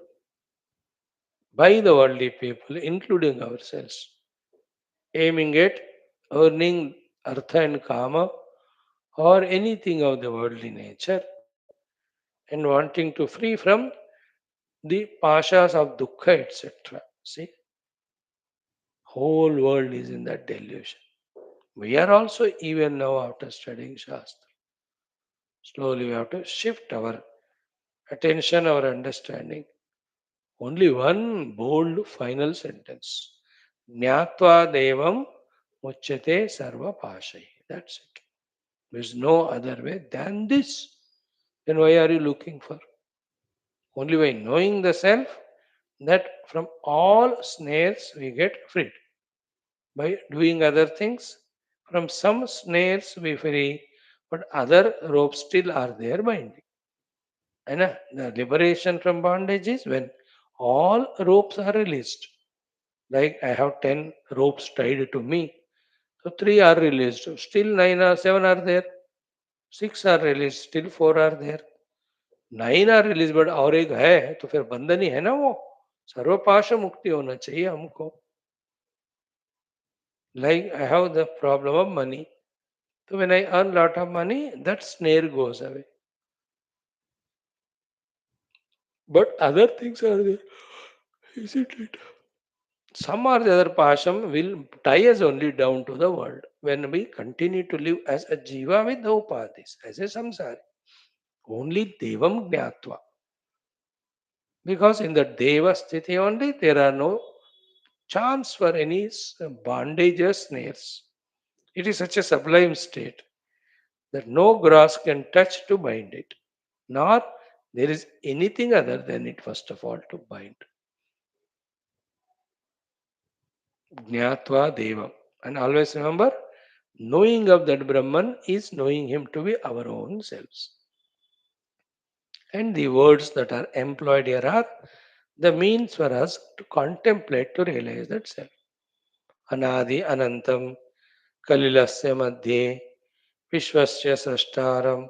by the worldly people, including ourselves, aiming at earning artha and kama or anything of the worldly nature and wanting to free from the pashas of dukkha, etc. See, whole world is in that delusion. We are also, even now after studying Shastra, slowly we have to shift our attention, our understanding. Only one bold final sentence. Jnatva devam muchyate sarva pashai. That's it. There's no other way than this. Then why are you looking for? Only by knowing the self, that from all snares we get freed. By doing other things, from some snares we free, but other ropes still are there binding. And the liberation from bondage is when all ropes are released. Like I have 10 ropes tied to me. So 3 are released. Still 9 or 7 are there. 6 are released. Still 4 are there. 9 are released but और एक है तो फिर बंधन ही है ना वो. सर्वपाश मुक्ति होना चाहिए हमको. Like I have the problem of money. So when I earn lot of money, that snare goes away. But other things are there. Isn't it? Some or the other pasham will tie us only down to the world when we continue to live as a jiva with no upadhis, as a samsari. Only devam jnatva. Because in the deva sthiti only there are no chance for any bondage or snares. It is such a sublime state that no grass can touch to bind it, nor there is anything other than it first of all to bind. Jnatva devam. And always remember, knowing of that Brahman is knowing him to be our own selves. And the words that are employed here are the means for us to contemplate, to realize that self. Anadi Anantam Kalilasya Madhye Vishwasya Srashtaram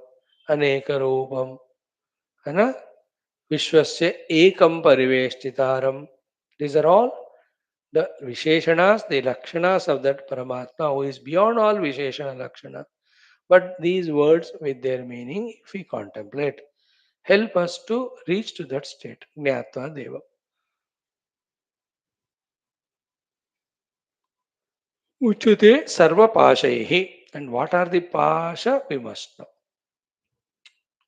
Aneka Rupam Ana Vishwasya Ekam Pariveshtitaram. These are all the Visheshanas, the Lakshanas of that Paramatma who is beyond all Visheshana Lakshana. But these words with their meaning, if we contemplate, help us to reach to that state, Jnatva Deva. Uchyate Sarva Pashayehi. And what are the Pasha? We must know.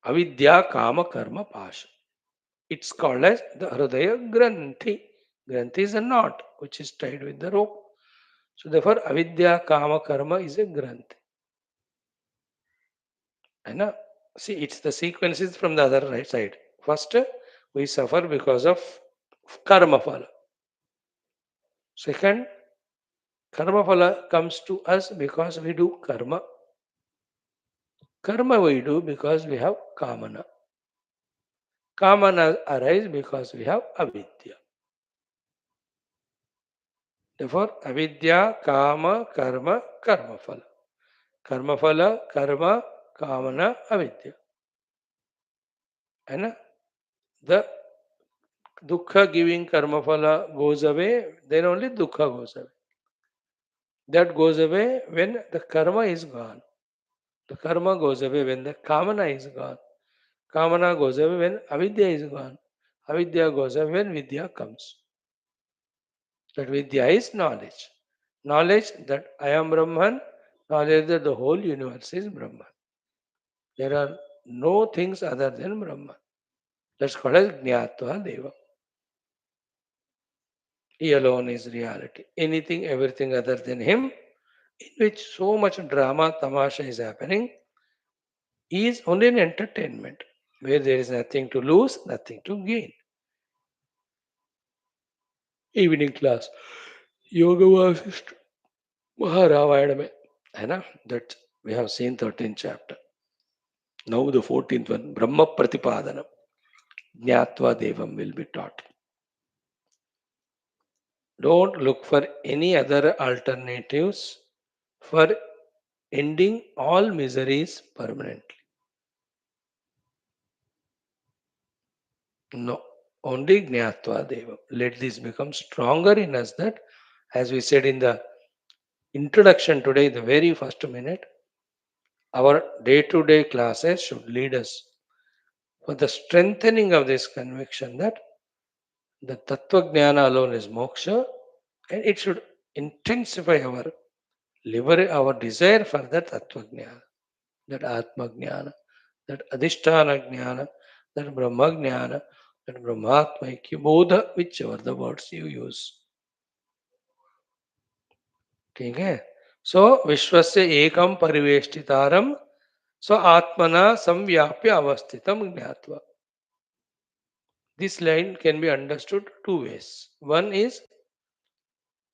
Avidya Kama Karma Pasha. It's called as the Hridaya Granthi. Granthi is a knot which is tied with the rope. So therefore, Avidya Kama Karma is a Granthi. है ना? See, it's the sequence is from the other right side. First, we suffer because of karma phala. Second, karma phala comes to us because we do karma. Karma we do because we have kamana. Kamana arises because we have avidya. Therefore, avidya, kama, karma, karma phala. Karma phala, karma, kamana, avidya. And the dukkha giving karma phala goes away, then only dukkha goes away. That goes away when the karma is gone. The karma goes away when the kamana is gone. Kamana goes away when avidya is gone. Avidya goes away when vidya comes. That vidya is knowledge. Knowledge that I am Brahman, knowledge that the whole universe is Brahman. There are no things other than Brahman. That's called as Jnatva Deva. He alone is reality. Anything, everything other than him, in which so much drama, tamasha is happening, is only an entertainment where there is nothing to lose, nothing to gain. Evening class, Yoga Vasisht Maharavayana में है ना, that we have seen 13th chapter. Now the 14th one, Brahma Pratipadanam, Jnatva Devam will be taught. Don't look for any other alternatives for ending all miseries permanently. No, only Jnatva Devam. Let this become stronger in us that, as we said in the introduction today, the very first minute, our day to day classes should lead us for the strengthening of this conviction that the Tattva Jnana alone is moksha, and it should intensify our desire for that Tattva Jnana, that Atma Jnana, that Adhisthana Jnana, that Brahma Jnana, that Brahmatma Bodha, whichever the words you use. ठीक है. So विश्वस्य एकम परिवेष्टितारम so atmana samvyapya avasthitam jnatva. This line can be understood two ways. One is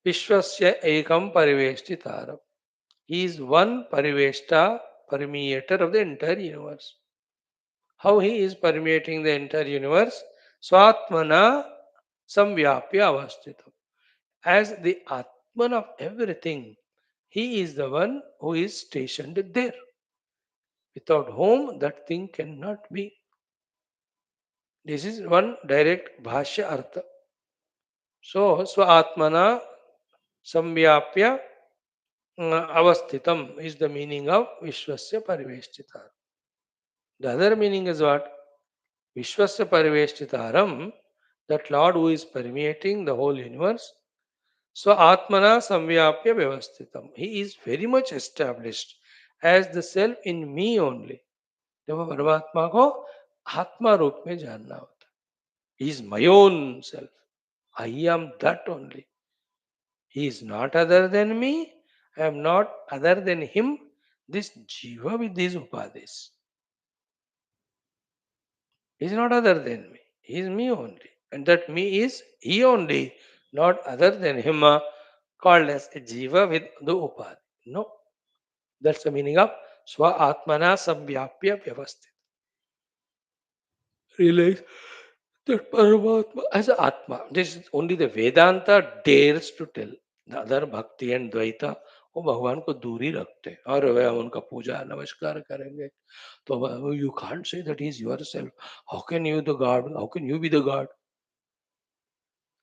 Vishwasya ekam pariveshtitaram. He is one pariveshta, permeator of the entire universe. How he is permeating the entire universe? Swatmana samvyapya avasthitam. As the Atman of everything, he is the one who is stationed there. Without whom that thing cannot be. This is one direct Bhashya Artha. So, Swa-Atmana Samvyapya Avasthitam is the meaning of Vishwasya Pariveshtita. The other meaning is what? Vishwasya Pariveshtitaram, that Lord who is permeating the whole universe. So, Atmana Samvyapya Vyavasthitam. He is very much established as the self in me only. देखो परमात्मा को आत्मा रूप में जानना होता है. He is my own self. I am that only. He is not other than me. I am not other than him. This jiva with these upadhis is not other than me. He is me only. And that me is he only, not other than him, called as a jiva with the upadhi. No. That's the meaning of Swa Atmana Samvyapya Vyavasthit. Realize that Paramatma as Atma. This is only the Vedanta dares to tell. The other Bhakti and Dvaita वो भगवान को दूर ही रखते हैं और वे हम उनका पूजा नमस्कार करेंगे तो you can't say that he is yourself. How can you the God? How can you be the God?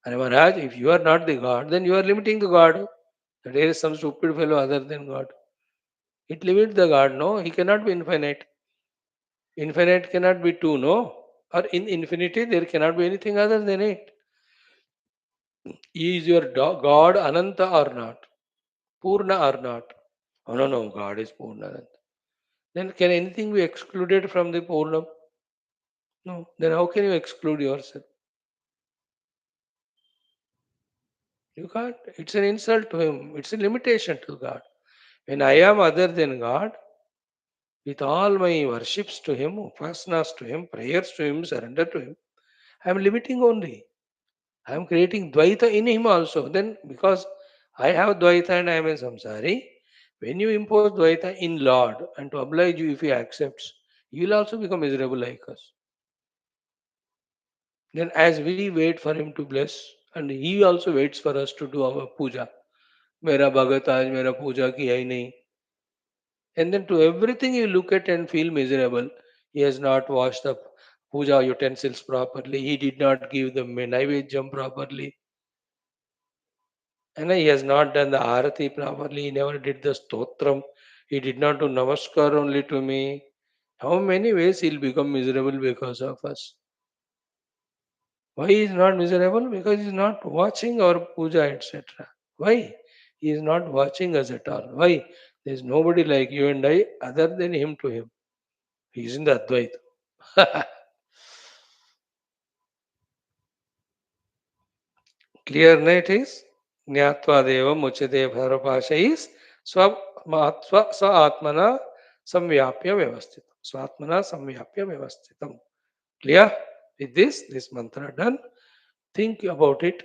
And Maharaj, if you are not the God, then you are limiting the God. That there is some stupid fellow other than God. It limits the God, no? He cannot be infinite. Infinite cannot be two, no? Or in infinity, there cannot be anything other than it. Is your God Ananta or not? Purna or not? Oh, no, no, God is Purna Ananta. Then can anything be excluded from the Purnam? No. Then how can you exclude yourself? You can't. It's an insult to Him. It's a limitation to God. When I am other than God, with all my worships to Him, upasanas to Him, prayers to Him, surrender to Him, I am limiting only. I am creating Dvaita in Him also. Then, because I have Dvaita and I am a samsari, when you impose Dvaita in Lord and to oblige you, if He accepts, He will also become miserable like us. Then, as we wait for Him to bless, and He also waits for us to do our puja. मेरा भगत आज मेरा पूजा किया ही नहीं. And then to everything you look at and feel miserable. He has not washed the puja utensils properly. He did not give the naivedjam properly. And he has not done the arati properly. He never did the stotram. He did not do namaskar only to me. How many ways he'll become miserable because of us? Why he is not miserable? Because he is not watching our puja, etc. Why? He is not watching us at all. Why? There is nobody like you and I other than him to him. He is in the Advaita. Clear night is Jnatva Deva Muchate Bharapasha is Swa Atmana Samvyapya Vyavasthitam. Swatmana Samvyapya Vyavasthitam. Clear? With this mantra done, think about it.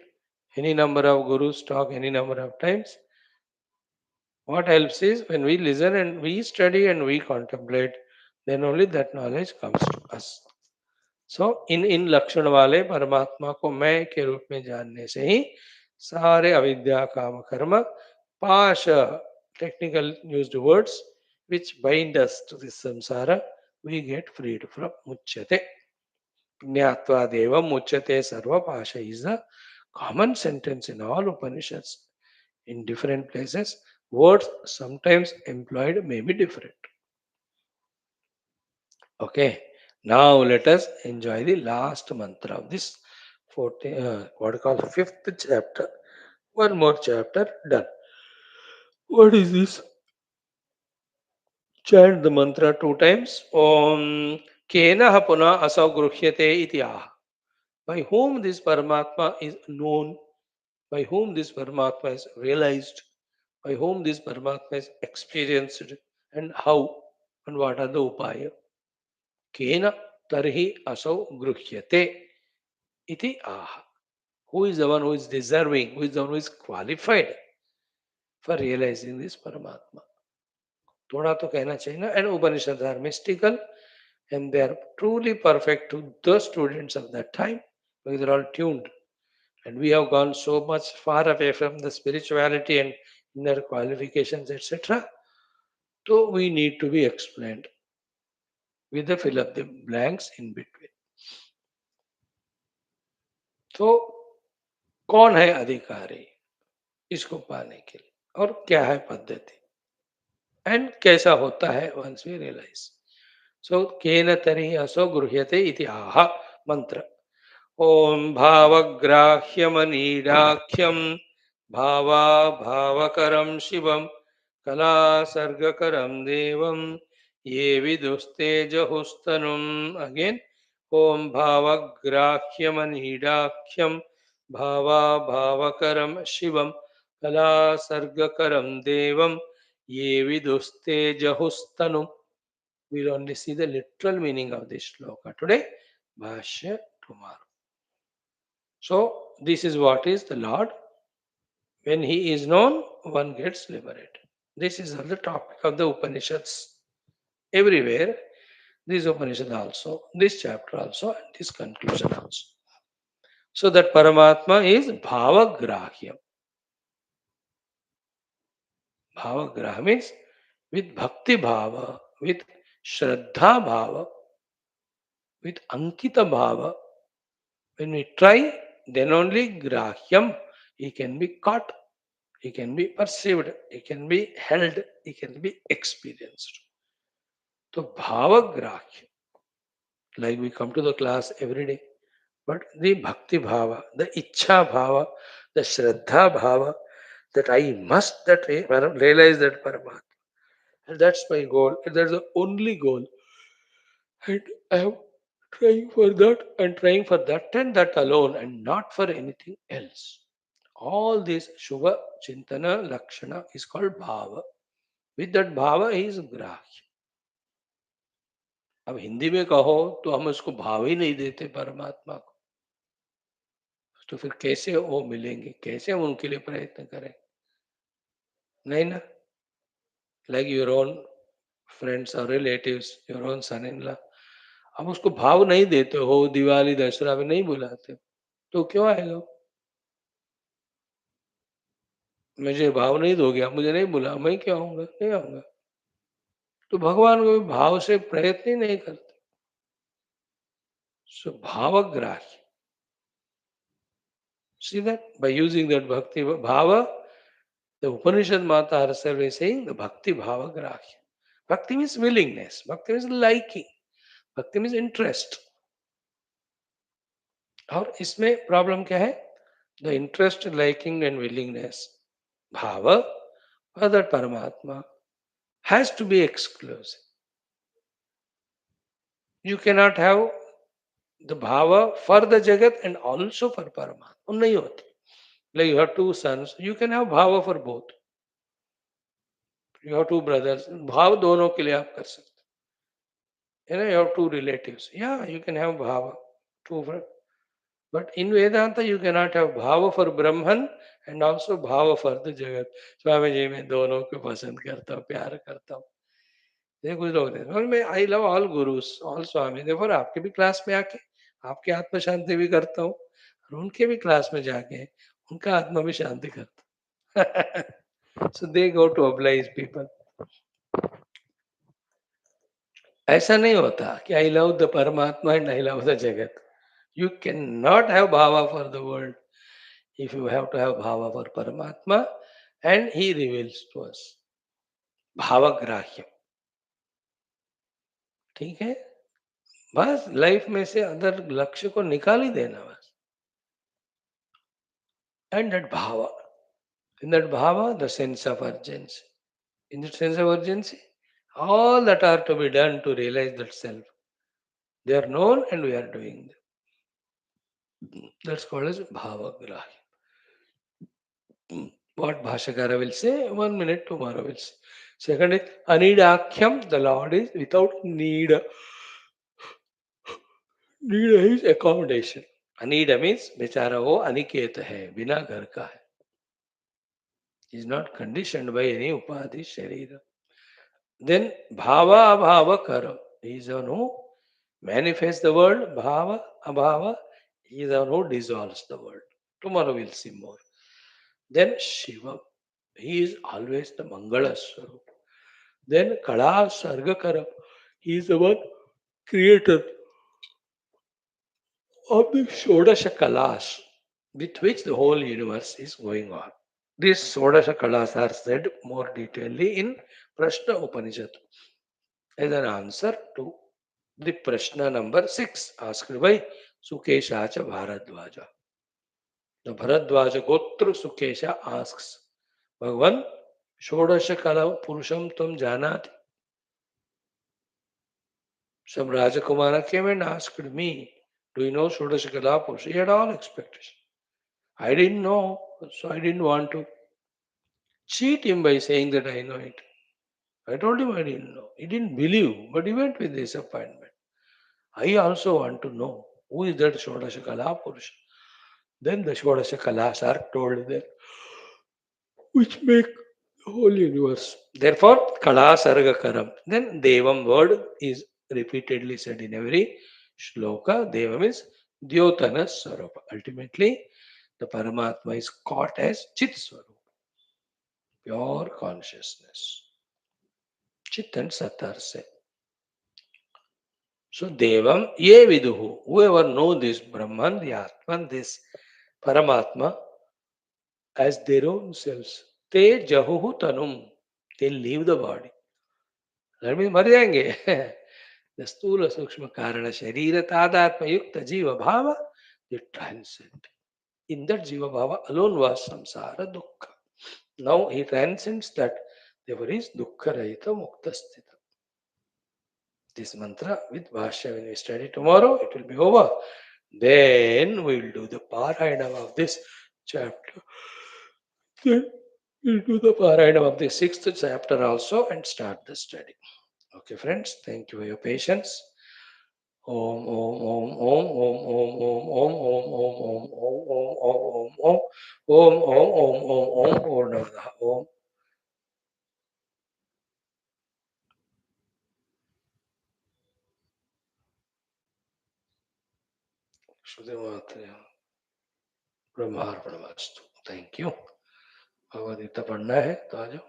Any number of gurus talk any number of times. What helps is when we listen and we study and we contemplate, then only that knowledge comes to us. सो इन लक्षण वाले परमात्मा को मैं के रूप में जानने से ही सारे अविद्या काम कर्म पाश technical used words which bind us to this samsara, we get freed from muchyate. Jnatva devam muchyate sarva pasha is a common sentence in all Upanishads. In different places, words sometimes employed may be different. Okay, now let us enjoy the last mantra of this 14, what you call fifth chapter. One more chapter done. What is this? Chant the mantra two times. Om Kena Puna Asau Gruhyate iti ah. By whom this Paramatma is known, by whom this Paramatma is realized, by whom this Paramatma is experienced, and how, and what are the upaya. Kena Tarhi Asau Gruhyate iti ah. Who is the one who is deserving, who is the one who is qualified for realizing this Paramatma? थोड़ा तो कहना चाहिए ना. And Upanishads are mystical and they are truly perfect to the students of that time because they're all tuned. And we have gone so much far away from the spirituality and inner qualifications, etc. So we need to be explained with the fill up the blanks in between. तो कौन है अधिकारी इसको पाने के लिए और क्या है पद्धति एंड कैसा होता है वंस वी रियलाइज. सो केन तरी असो गृह्यते इति आह मंत्र. ओम भावग्राह्यमनीडाख्यम भावा भावकरम शिवम कलासर्गकरम देवम ये विदुस्तेजहुस्तनुम. अगेन ओम भावग्राह्यमनीडाख्यम भावा भावकरम शिवम कलासर्गकरम देवम ये vidustejahustanum. We'll only see the literal meaning of this shloka today. Bhashya tomorrow. So this is what is the Lord. When He is known, one gets liberated. This is the topic of the Upanishads. Everywhere, this Upanishad also, this chapter also, and this conclusion also. So that Paramatma is Bhavagrahya. Bhavagraha means with Bhakti Bhava, with Shraddha Bhava, with Ankita Bhava. When we try, then only Grahyam, he can be caught, he can be perceived, he can be held, he can be experienced. So Bhava Grahya, like we come to the class every day, but the Bhakti Bhava, the Ichha Bhava, the Shraddha Bhava, that I must that realize that Paramatma. And that's my goal. And that's the only goal. And I am trying for that and trying for that and that alone and not for anything else. All this Shubha, Chintana, Lakshana is called Bhava. With that Bhava is Grahya. अब हिंदी में कहो तो हम उसको भाव ही नहीं देते परमात्मा को, तो फिर कैसे वो मिलेंगे, कैसे हम उनके लिए प्रयत्न करें? नहीं ना। लाइक योर ओन फ्रेंड्स और relatives, your own son in law, अब उसको भाव नहीं देते हो, दिवाली दशहरा में नहीं बुलाते हो, तो क्यों आएगा वो? मुझे भाव नहीं दोगे, आप मुझे नहीं बुला, मैं क्यों आऊंगा? नहीं आऊंगा। तो भगवान को भी भाव से प्रयत्न ही नहीं करते। सो भावग्राही, see that by using that bhakti bhava, the Upanishad Mata herself is saying the bhakti bhavagrahya. Bhakti means willingness, bhakti means liking, bhakti means interest. और इसमें प्रॉब्लम क्या है? The interest, liking and willingness, भाव for that Paramatma has to be exclusive. You cannot have the bhava for the Jagat and also for Paramatma. नहीं होती. Like you have two sons, you can have bhava for both. You have two brothers, भाव दोनों के लिए आप कर सकते. You know, you have two relatives. Yeah, you can have bhava. Two for, but in Vedanta you cannot have bhava for Brahman and also bhava for the Jagat. Swami ji मैं दोनों को पसंद करता हूँ, प्यार करता हूँ. ये कुछ लोग हैं और मैं I love all guru's, all स्वामी, देखो आपके भी क्लास में आके आपकी आत्म शांति भी करता हूँ और उनके भी क्लास में जाके उनका आत्मा भी शांति करता. So they go to oblige people. ऐसा नहीं होता कि I love the paramatma and I love the jagat. You can not have bhava for the world if you have to have bhava for Paramatma and he reveals to us. भावग्राह्य. ठीक है, बस life में से other लक्ष्य को निकाल ही देना बस. एंड दैट भाव, in that bhava the sense of urgency, in the sense of urgency all that are to be done to realize that self, they are known and we are doing them. That's called as bhavagrahya. What Bhashyakara will say, 1 minute tomorrow will say. Second is anidakyam, the Lord is without need. Need is accommodation. Anida means बेचारा वो अनिकेत है, बिना घर का है. He is not conditioned by any upadhi sharira. Then bhava abhava kara. He is one who manifests the world. Bhava abhava. He is one who dissolves the world. Tomorrow we'll see more. Then Shiva. He is always the Mangala Swarup. Then Kala Sargakara. He is the one creator of the Shodasha Kalas with which the whole universe is going on. These Shodasha Kalas are said more detailedly in Prashna Upanishad as an answer to the Prashna number 6 asked by Sukeshacha Bharadwaja. The Bharadwaja Gotra Sukesha asks, Bhagavan, Shodasha Kala Purusham Tum Janati. Some Rajakumara came and asked me, do you know Shodasha Kala Purusha? He had all expectation. I didn't know, so I didn't want to cheat him by saying that I know it. I told him I didn't know. He didn't believe, but he went with disappointment. I also want to know who is that Shodasha Kala Purusha. Then the Shodasha Kalas are told there, which make the whole universe. Therefore, Kala Sarga Karam. Then Devam word is repeatedly said in every shloka. Deva means Dyotana Swarupa. Ultimately, the Paramatma is caught as Chit Swarupa, pure consciousness. Chit and Satar se. So Devam Ye Viduhu. Whoever know this Brahman, the Atman, this Paramatma as their own selves, Te Jahuhu Tanum. They leave the body. That means मर जाएंगे. The स्थूल सूक्ष्म कारण शरीर तादात्म युक्त जीव bhava, they transcend. In that jiva bhava alone was samsara dukkha. Now he transcends that. Therefore is dukkha rahita mukta sthita. This mantra with Bhashyam, when we study tomorrow, it will be over. Then we will do the Parayanam of this chapter. Then we will do the Parayanam of the 6th chapter also and start the study. Okay, friends, thank you for your patience. ओम ओम ओम ओम ओम ओम ओम ओम ओम ओम ओम ओम ओम ओम ओम ओम ओम ओम ओम पूर्णमदः ओम श्रुतिमात्रे ब्रह्मार्पणमस्तु। Thank you. Bhagavad Gita पढ़ना है तो आ जाओ।